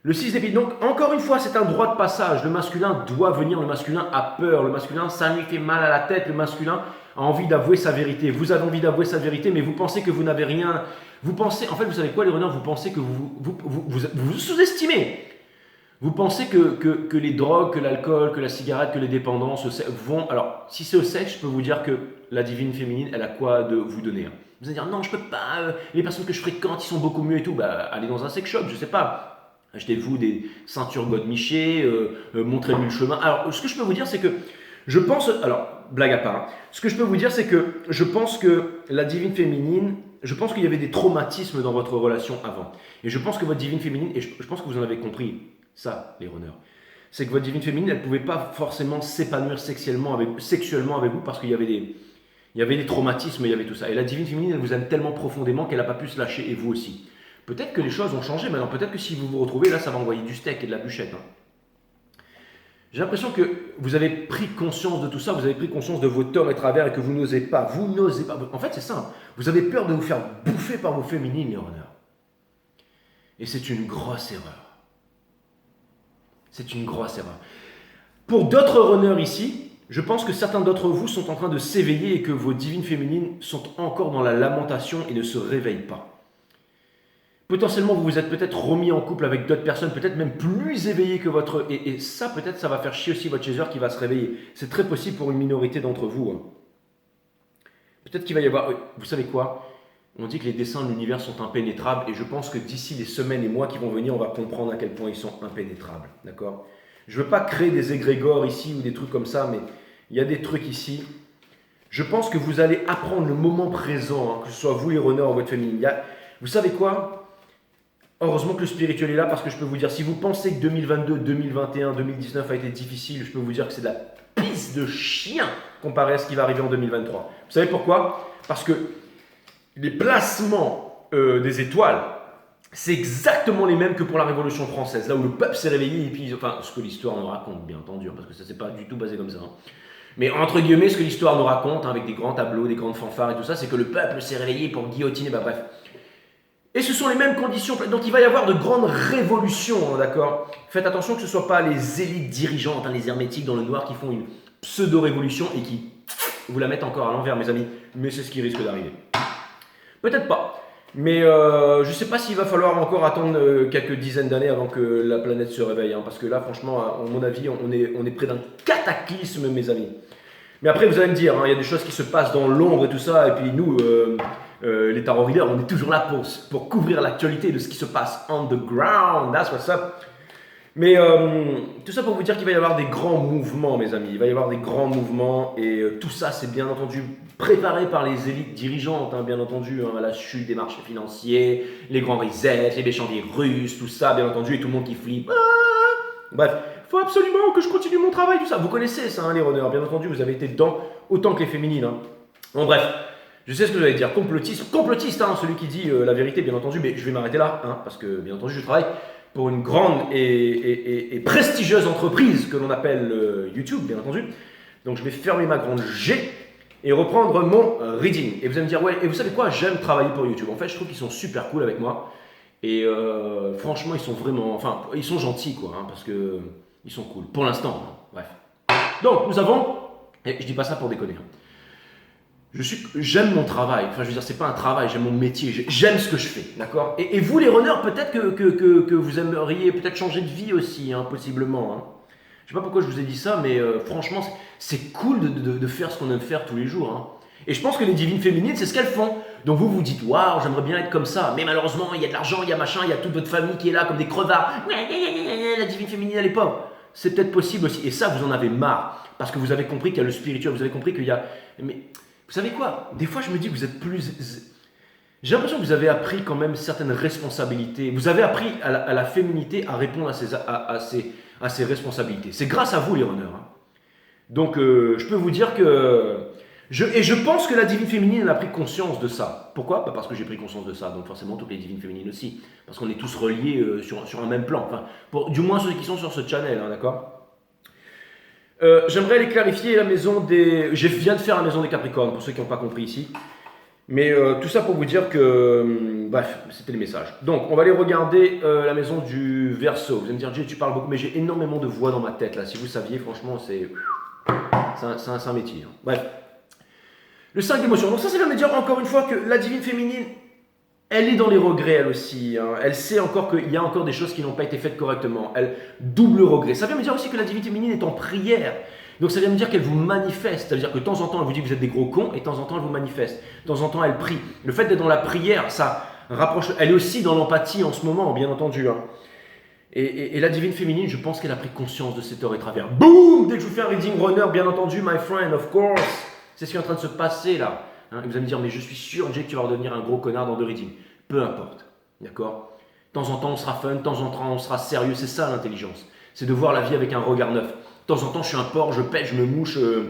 le 6 d'épée. Donc, encore une fois, c'est un droit de passage. Le masculin doit venir. Le masculin a peur. Le masculin, ça lui fait mal à la tête. Le masculin a envie d'avouer sa vérité. Vous avez envie d'avouer sa vérité, mais vous pensez que vous n'avez rien. Vous pensez, en fait, vous savez quoi, les runners? Vous pensez que vous sous-estimez. Vous pensez que les drogues, que l'alcool, que la cigarette, que les dépendances vont... Alors, si c'est au sexe, je peux vous dire que la divine féminine, elle a quoi de vous donner. Vous allez dire, non, je peux pas, les personnes que je fréquente, ils sont beaucoup mieux et tout. Bah, allez dans un sex shop, je sais pas. Achetez-vous des ceintures godemiché, montrez-lui le chemin. Alors, ce que je peux vous dire, c'est que je pense... Alors, blague à part. Ce que je peux vous dire, c'est que je pense que la divine féminine... Je pense qu'il y avait des traumatismes dans votre relation avant. Et je pense que votre divine féminine... Et je pense que vous en avez compris... Ça, les runners. C'est que votre divine féminine, elle ne pouvait pas forcément s'épanouir sexuellement avec vous parce qu'il y avait des traumatismes, il y avait tout ça. Et la divine féminine, elle vous aime tellement profondément qu'elle n'a pas pu se lâcher, et vous aussi. Peut-être que les choses ont changé maintenant. Peut-être que si vous vous retrouvez, là, ça va envoyer du steak et de la bûchette. J'ai l'impression que vous avez pris conscience de tout ça, vous avez pris conscience de vos torts et travers et que vous n'osez pas. Vous n'osez pas. En fait, c'est ça. Vous avez peur de vous faire bouffer par vos féminines, les runners. Et c'est une grosse erreur. C'est une grosse erreur. Pour d'autres runners ici, je pense que certains d'entre vous sont en train de s'éveiller et que vos divines féminines sont encore dans la lamentation et ne se réveillent pas. Potentiellement, vous vous êtes peut-être remis en couple avec d'autres personnes, peut-être même plus éveillées que votre... Et ça, peut-être, ça va faire chier aussi votre chaser qui va se réveiller. C'est très possible pour une minorité d'entre vous. Peut-être qu'il va y avoir... Vous savez quoi? On dit que les desseins de l'univers sont impénétrables et je pense que d'ici les semaines et mois qui vont venir, on va comprendre à quel point ils sont impénétrables. D'accord? Je ne veux pas créer des égrégores ici ou des trucs comme ça, mais il y a des trucs ici. Je pense que vous allez apprendre le moment présent, que ce soit vous les runners ou votre famille. Vous savez quoi? Heureusement que le spirituel est là parce que je peux vous dire, si vous pensez que 2022, 2021, 2019 a été difficile, je peux vous dire que c'est de la pisse de chien comparé à ce qui va arriver en 2023. Vous savez pourquoi? Parce que les placements des étoiles, c'est exactement les mêmes que pour la Révolution française, là où le peuple s'est réveillé et puis, enfin, ce que l'histoire nous raconte, bien entendu, parce que ça s'est pas du tout basé comme ça. Mais entre guillemets, ce que l'histoire nous raconte, avec des grands tableaux, des grandes fanfares et tout ça, c'est que le peuple s'est réveillé pour guillotiner, bref. Et ce sont les mêmes conditions, donc il va y avoir de grandes révolutions, d'accord? Faites attention que ce ne soit pas les élites dirigeantes, les hermétiques dans le noir qui font une pseudo-révolution et qui vous la mettent encore à l'envers, mes amis, mais c'est ce qui risque d'arriver. Peut-être pas. Mais je ne sais pas s'il va falloir encore attendre quelques dizaines d'années avant que la planète se réveille. Parce que là, franchement, à mon avis, on est près d'un cataclysme, mes amis. Mais après, vous allez me dire, il y a des choses qui se passent dans l'ombre et tout ça. Et puis nous, les tarot readers, on est toujours là pour couvrir l'actualité de ce qui se passe on the ground. That's what's up. Mais tout ça pour vous dire qu'il va y avoir des grands mouvements, mes amis. Il va y avoir des grands mouvements et tout ça, c'est bien entendu préparé par les élites dirigeantes, bien entendu, la chute des marchés financiers, les grands resets, les méchants des Russes, tout ça, bien entendu, et tout le monde qui flippe. Bref, il faut absolument que je continue mon travail, tout ça. Vous connaissez ça, les runners, bien entendu, vous avez été dedans autant que les féminines. Bon, bref, je sais ce que vous allez dire, complotiste, celui qui dit la vérité, bien entendu, mais je vais m'arrêter là, parce que, bien entendu, je travaille pour une grande et prestigieuse entreprise que l'on appelle YouTube, bien entendu. Donc je vais fermer ma grande G et reprendre mon reading. Et vous allez me dire, ouais, et vous savez quoi, j'aime travailler pour YouTube. En fait, je trouve qu'ils sont super cool avec moi. Et franchement, ils sont vraiment, enfin, ils sont gentils, quoi, parce que ils sont cool, pour l'instant, bref. Donc, nous avons, et je dis pas ça pour déconner, j'aime mon travail, enfin je veux dire c'est pas un travail, j'aime mon métier, j'aime ce que je fais, d'accord, et vous les runners, peut-être que vous aimeriez peut-être changer de vie aussi, possiblement. Je sais pas pourquoi je vous ai dit ça, mais franchement c'est cool de faire ce qu'on aime faire tous les jours. Et je pense que les divines féminines, c'est ce qu'elles font. Donc vous vous dites, waouh, j'aimerais bien être comme ça, mais malheureusement il y a de l'argent, il y a machin, il y a toute votre famille qui est là comme des crevards, la divine féminine elle est pauvre. C'est peut-être possible aussi, et ça vous en avez marre, parce que vous avez compris qu'il y a le spirituel, vous avez compris qu'il y a... Mais, vous Vous savez quoi? Des fois, je me dis que vous êtes plus... J'ai l'impression que vous avez appris quand même certaines responsabilités. Vous avez appris à la féminité à répondre à ses responsabilités. C'est grâce à vous, les runners. Hein. Donc, je peux vous dire que... je pense que la divine féminine, elle a pris conscience de ça. Pourquoi? Parce que j'ai pris conscience de ça. Donc forcément, toutes les divines féminines aussi. Parce qu'on est tous reliés sur un même plan. Enfin, du moins ceux qui sont sur ce channel, hein, d'accord? J'aimerais aller clarifier la maison des... Je viens de faire la maison des Capricornes, pour ceux qui n'ont pas compris ici. Mais tout ça pour vous dire que... bref, c'était le message. Donc, on va aller regarder la maison du Verseau. Vous allez me dire, Jay, tu parles beaucoup, mais j'ai énormément de voix dans ma tête, là. Si vous saviez, franchement, c'est un métier. Hein. Bref. Le 5 d'émotion. Donc ça vient me dire encore une fois que la divine féminine, elle est dans les regrets, elle aussi. Hein. Elle sait encore qu'il y a encore des choses qui n'ont pas été faites correctement. Elle double regret. Ça vient me dire aussi que la divine féminine est en prière. Donc ça vient me dire qu'elle vous manifeste. C'est-à-dire que de temps en temps, elle vous dit que vous êtes des gros cons, et de temps en temps, elle vous manifeste. De temps en temps, elle prie. Le fait d'être dans la prière, ça rapproche. Elle est aussi dans l'empathie en ce moment, bien entendu. Hein. Et la divine féminine, je pense qu'elle a pris conscience de cette heure et travers. Boum! Dès que je vous fais un reading runner, bien entendu, my friend, of course. C'est ce qui est en train de se passer là. Hein, vous allez me dire, mais je suis sûr, Jay, que tu vas redevenir un gros connard dans 2 readings. Peu importe. D'accord? De temps en temps, on sera fun, de temps en temps, on sera sérieux. C'est ça l'intelligence. C'est de voir la vie avec un regard neuf. De temps en temps, je suis un porc, je pète, je me mouche, je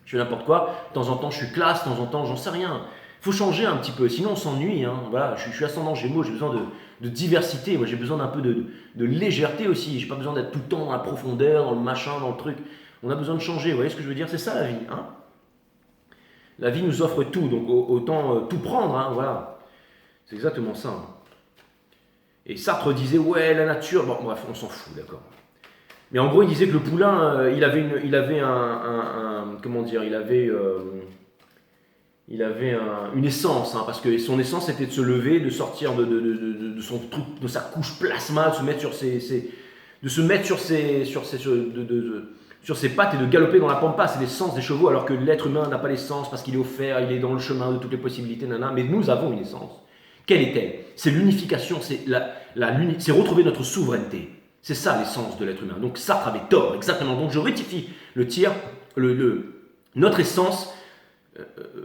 fais n'importe quoi. De temps en temps, je suis classe, de temps en temps, j'en sais rien. Il faut changer un petit peu, sinon on s'ennuie. Hein. Voilà, je suis ascendant Gémeaux, j'ai besoin de diversité. Moi, j'ai besoin d'un peu de légèreté aussi. J'ai pas besoin d'être tout le temps dans la profondeur, dans le machin, dans le truc. On a besoin de changer. Vous voyez ce que je veux dire? C'est ça la vie. Hein. La vie nous offre tout, donc autant tout prendre. Hein, voilà, c'est exactement ça. Hein. Et Sartre disait ouais, la nature. Bon, bref, on s'en fout, d'accord. Mais en gros, il disait que le poulain, il avait une essence, hein, parce que son essence c'était de se lever, de sortir de son truc, de sa couche plasma, de se mettre sur ses pattes et de galoper dans la pampa. C'est l'essence des chevaux, alors que l'être humain n'a pas l'essence parce qu'il est offert, il est dans le chemin de toutes les possibilités, nana. Mais nous avons une essence. Quelle est-elle? C'est l'unification, c'est retrouver notre souveraineté. C'est ça l'essence de l'être humain. Donc Sartre avait tort, exactement. Donc je rectifie le tir, notre essence,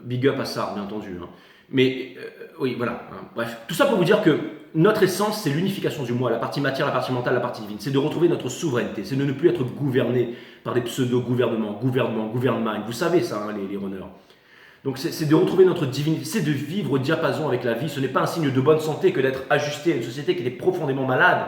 big up à Sartre, bien entendu. Hein. Mais oui, voilà. Hein. Bref, tout ça pour vous dire que notre essence, c'est l'unification du moi, la partie matière, la partie mentale, la partie divine. C'est de retrouver notre souveraineté, c'est de ne plus être gouverné par des pseudo-gouvernements, gouvernement. Vous savez ça, hein, les runners. Donc c'est de retrouver notre divinité, c'est de vivre au diapason avec la vie. Ce n'est pas un signe de bonne santé que d'être ajusté à une société qui est profondément malade,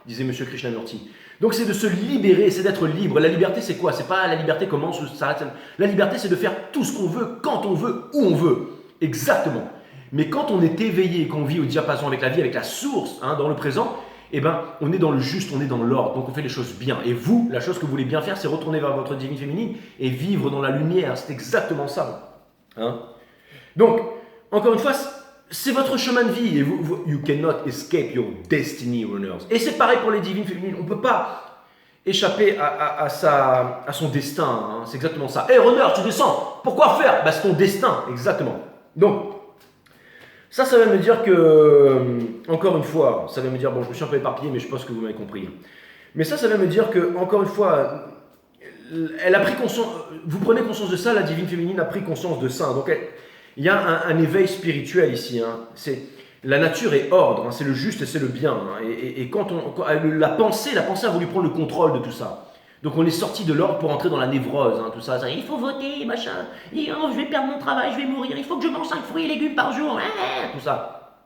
disait M. Krishnamurti. Donc c'est de se libérer, c'est d'être libre. La liberté, c'est quoi? C'est pas la liberté commence ou s'arrête. La liberté, c'est de faire tout ce qu'on veut, quand on veut, où on veut. Exactement. Mais quand on est éveillé, qu'on vit au diapason avec la vie, avec la source, hein, dans le présent, eh ben, on est dans le juste, on est dans l'ordre, donc on fait les choses bien. Et vous, la chose que vous voulez bien faire, c'est retourner vers votre divine féminine et vivre dans la lumière. C'est exactement ça. Hein? Donc, encore une fois, c'est votre chemin de vie et you cannot escape your destiny, runners. Et c'est pareil pour les divines féminines. On ne peut pas échapper à son destin. Hein. C'est exactement ça. Hey, runner, tu descends. Pourquoi faire? Bah, c'est ton destin, exactement. Donc, ça va me dire que, encore une fois, ça va me dire, bon, je me suis un peu éparpillé, mais je pense que vous m'avez compris. Mais ça va me dire que, encore une fois, elle a pris conscience, vous prenez conscience de ça, la divine féminine a pris conscience de ça. Donc, il y a un éveil spirituel ici. Hein. La nature est ordre, hein, c'est le juste et c'est le bien. Hein. Et quand la pensée a voulu prendre le contrôle de tout ça. Donc on est sorti de l'ordre pour entrer dans la névrose, hein, tout ça. Il faut voter, machin. Je vais perdre mon travail, je vais mourir. Il faut que je mange 5 fruits et légumes par jour. Tout ça.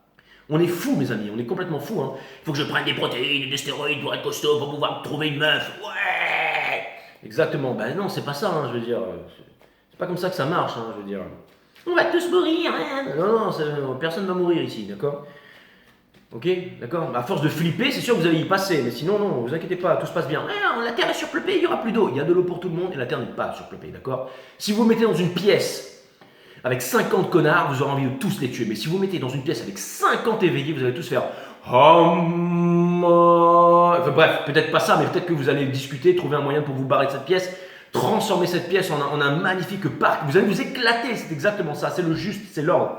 On est fous, mes amis. On est complètement fous. Hein. Il faut que je prenne des protéines, des stéroïdes pour être costaud, pour pouvoir trouver une meuf. Ouais. Exactement. Ben non, c'est pas ça. Hein, je veux dire, c'est pas comme ça que ça marche. Hein, je veux dire. On va tous mourir. Hein. Non, personne ne va mourir ici, d'accord? Ok, d'accord. À force de flipper, c'est sûr que vous allez y passer, mais sinon, non, vous inquiétez pas, tout se passe bien. La Terre est surpeuplée, il n'y aura plus d'eau. Il y a de l'eau pour tout le monde et la Terre n'est pas surpeuplée, d'accord? Si vous vous mettez dans une pièce avec 50 connards, vous aurez envie de tous les tuer. Mais si vous vous mettez dans une pièce avec 50 éveillés, vous allez tous faire enfin, bref, peut-être pas ça, mais peut-être que vous allez discuter, trouver un moyen pour vous barrer de cette pièce, transformer cette pièce en un magnifique parc. Vous allez vous éclater, c'est exactement ça, c'est le juste, c'est l'ordre.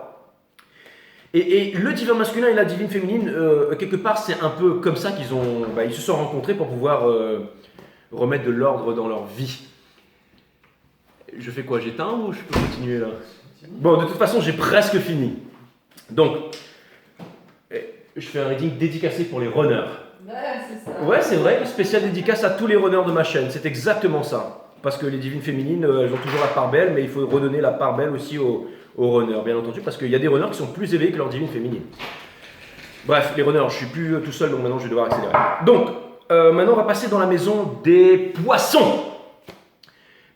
Et le divin masculin et la divine féminine, quelque part, c'est un peu comme ça qu'ils ils se sont rencontrés pour pouvoir remettre de l'ordre dans leur vie. Je fais quoi? J'éteins ou je peux continuer là? Bon, de toute façon, j'ai presque fini. Donc, je fais un reading dédicacé pour les runners. Ouais, c'est ça. Ouais, c'est vrai, spécial dédicace à tous les runners de ma chaîne. C'est exactement ça. Parce que les divines féminines, elles ont toujours la part belle, mais il faut redonner la part belle aussi aux runners, bien entendu, parce qu'il y a des runners qui sont plus éveillés que leurs divines féminines. Bref, les runners, je suis plus tout seul, donc maintenant je vais devoir accélérer. Donc, maintenant on va passer dans la maison des poissons.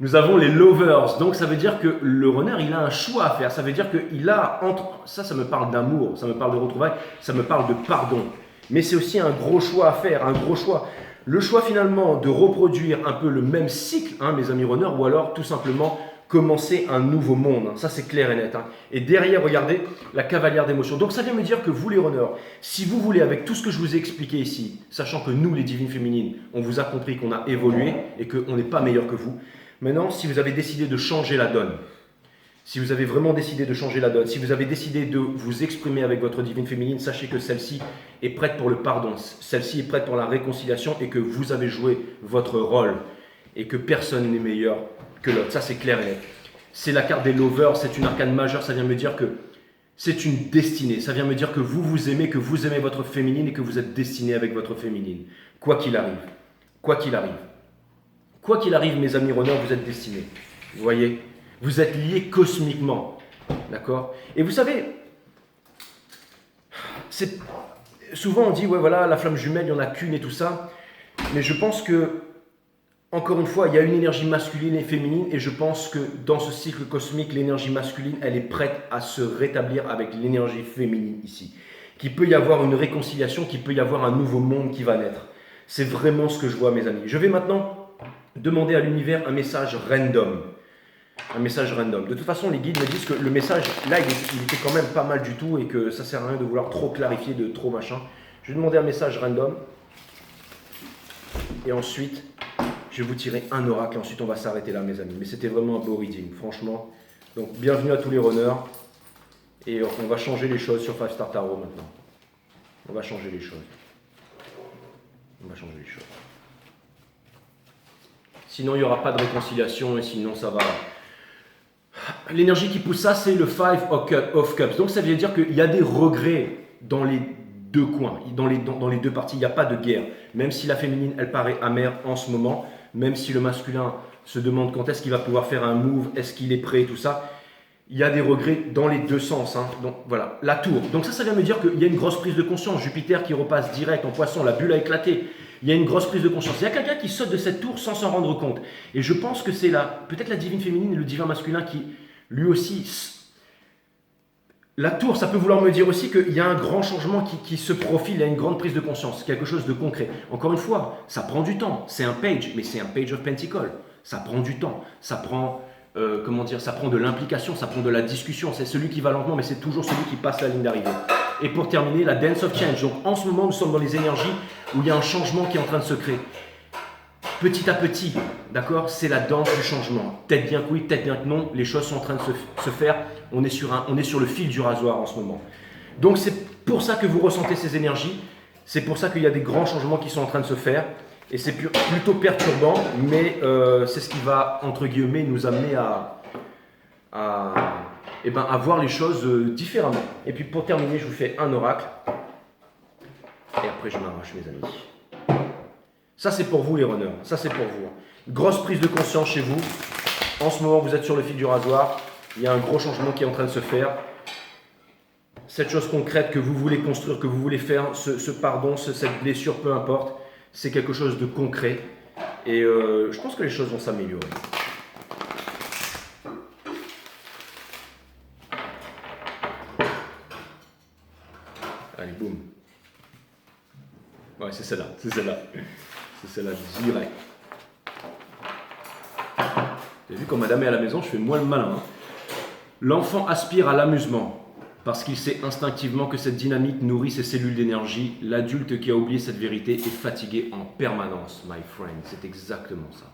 Nous avons les lovers, donc ça veut dire que le runner, il a un choix à faire. Ça veut dire qu'il a, ça me parle d'amour, ça me parle de retrouvailles, ça me parle de pardon. Mais c'est aussi un gros choix à faire, un gros choix. Le choix finalement de reproduire un peu le même cycle, hein, mes amis runners, ou alors tout simplement commencer un nouveau monde. Ça c'est clair et net. Hein. Et derrière, regardez, la cavalière d'émotions. Donc ça vient me dire que vous les runners, si vous voulez, avec tout ce que je vous ai expliqué ici, sachant que nous les divines féminines, on vous a compris qu'on a évolué et qu'on n'est pas meilleur que vous, maintenant, si vous avez décidé de changer la donne, si vous avez vraiment décidé de changer la donne, si vous avez décidé de vous exprimer avec votre divine féminine, sachez que celle-ci est prête pour le pardon, celle-ci est prête pour la réconciliation et que vous avez joué votre rôle et que personne n'est meilleur que l'autre. Ça, c'est clair et net. C'est la carte des lovers, c'est une arcane majeure, ça vient me dire que c'est une destinée. Ça vient me dire que vous aimez votre féminine et que vous êtes destiné avec votre féminine. Quoi qu'il arrive. Quoi qu'il arrive. Quoi qu'il arrive, mes amis runners, vous êtes destinés. Vous voyez ? Vous êtes liés cosmiquement. D'accord ? Et vous savez, souvent on dit, ouais voilà, la flamme jumelle, il n'y en a qu'une et tout ça. Mais je pense que, encore une fois, il y a une énergie masculine et féminine. Et je pense que dans ce cycle cosmique, l'énergie masculine, elle est prête à se rétablir avec l'énergie féminine ici. Qu'il peut y avoir une réconciliation, qu'il peut y avoir un nouveau monde qui va naître. C'est vraiment ce que je vois, mes amis. Je vais maintenant demander à l'univers un message random. Un message random. De toute façon, les guides me disent que le message, là, il était quand même pas mal du tout et que ça sert à rien de vouloir trop clarifier, de trop machin. Je vais demander un message random. Et ensuite, je vais vous tirer un oracle et ensuite on va s'arrêter là, mes amis. Mais c'était vraiment un beau reading, franchement. Donc, bienvenue à tous les runners. Et on va changer les choses sur 5 Star Tarot maintenant. On va changer les choses. On va changer les choses. Sinon, il n'y aura pas de réconciliation et sinon, ça va. L'énergie qui pousse ça, c'est le 5 of Cups. Donc, ça veut dire qu'il y a des regrets dans les deux coins, dans les deux parties. Il n'y a pas de guerre. Même si la féminine, elle paraît amère en ce moment, même si le masculin se demande quand est-ce qu'il va pouvoir faire un move, est-ce qu'il est prêt, tout ça. Il y a des regrets dans les deux sens. Hein. Donc, voilà, la tour. Donc, ça vient me dire qu'il y a une grosse prise de conscience. Jupiter qui repasse direct en poisson, la bulle a éclaté. Il y a une grosse prise de conscience. Il y a quelqu'un qui saute de cette tour sans s'en rendre compte. Et je pense que c'est peut-être la divine féminine et le divin masculin qui, lui aussi... La tour, ça peut vouloir me dire aussi qu'il y a un grand changement qui se profile, il y a une grande prise de conscience, quelque chose de concret. Encore une fois, ça prend du temps. C'est un page, mais c'est un page of Pentacle. Ça prend du temps. Ça prend... ça prend de l'implication, ça prend de la discussion. C'est celui qui va lentement, mais c'est toujours celui qui passe la ligne d'arrivée. Et pour terminer, la Dance of Change. Donc en ce moment, nous sommes dans les énergies où il y a un changement qui est en train de se créer. Petit à petit, d'accord, c'est la danse du changement. Peut-être bien que oui, peut-être bien que non, les choses sont en train de se faire. On est sur le fil du rasoir en ce moment. Donc c'est pour ça que vous ressentez ces énergies. C'est pour ça qu'il y a des grands changements qui sont en train de se faire. Et c'est plutôt perturbant, mais c'est ce qui va, entre guillemets, nous amener à voir les choses différemment. Et puis pour terminer, je vous fais un oracle. Et après, je m'arrache, mes amis. Ça, c'est pour vous, les runners. Ça, c'est pour vous. Grosse prise de conscience chez vous. En ce moment, vous êtes sur le fil du rasoir. Il y a un gros changement qui est en train de se faire. Cette chose concrète que vous voulez construire, que vous voulez faire, ce pardon, cette blessure, peu importe, c'est quelque chose de concret. Et je pense que les choses vont s'améliorer. Allez, boum. Ouais, c'est celle-là. C'est celle-là. C'est celle-là direct. Vous avez vu, quand madame est à la maison, je fais moins le malin. Hein. L'enfant aspire à l'amusement parce qu'il sait instinctivement que cette dynamique nourrit ses cellules d'énergie. L'adulte qui a oublié cette vérité est fatigué en permanence, my friend. C'est exactement ça.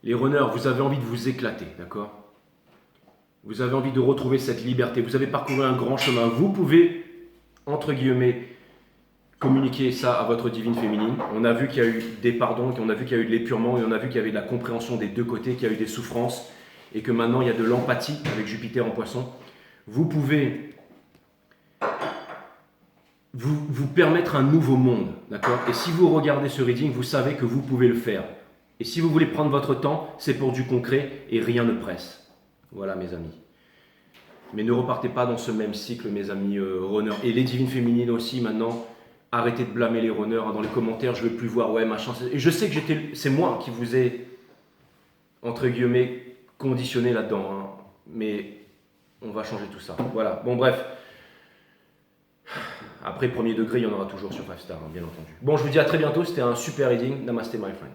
Les runners, vous avez envie de vous éclater, d'accord ? Vous avez envie de retrouver cette liberté. Vous avez parcouru un grand chemin. Vous pouvez, entre guillemets, communiquer ça à votre divine féminine. On a vu qu'il y a eu des pardons, on a vu qu'il y a eu de l'épurement, et on a vu qu'il y avait de la compréhension des deux côtés, qu'il y a eu des souffrances, et que maintenant il y a de l'empathie avec Jupiter en Poisson. Vous pouvez vous permettre un nouveau monde, d'accord? Et si vous regardez ce reading, vous savez que vous pouvez le faire. Et si vous voulez prendre votre temps, c'est pour du concret et rien ne presse. Voilà mes amis. Mais ne repartez pas dans ce même cycle, mes amis runners. Et les divines féminines aussi, maintenant, arrêtez de blâmer les runners. Hein. Dans les commentaires, je ne veux plus voir, ouais, machin. Et je sais que c'est moi qui vous ai, entre guillemets, conditionné là-dedans. Hein. Mais on va changer tout ça. Voilà, bon bref. Après, premier degré, il y en aura toujours sur 5 stars, hein, bien entendu. Bon, je vous dis à très bientôt. C'était un super reading. Namaste, my friend.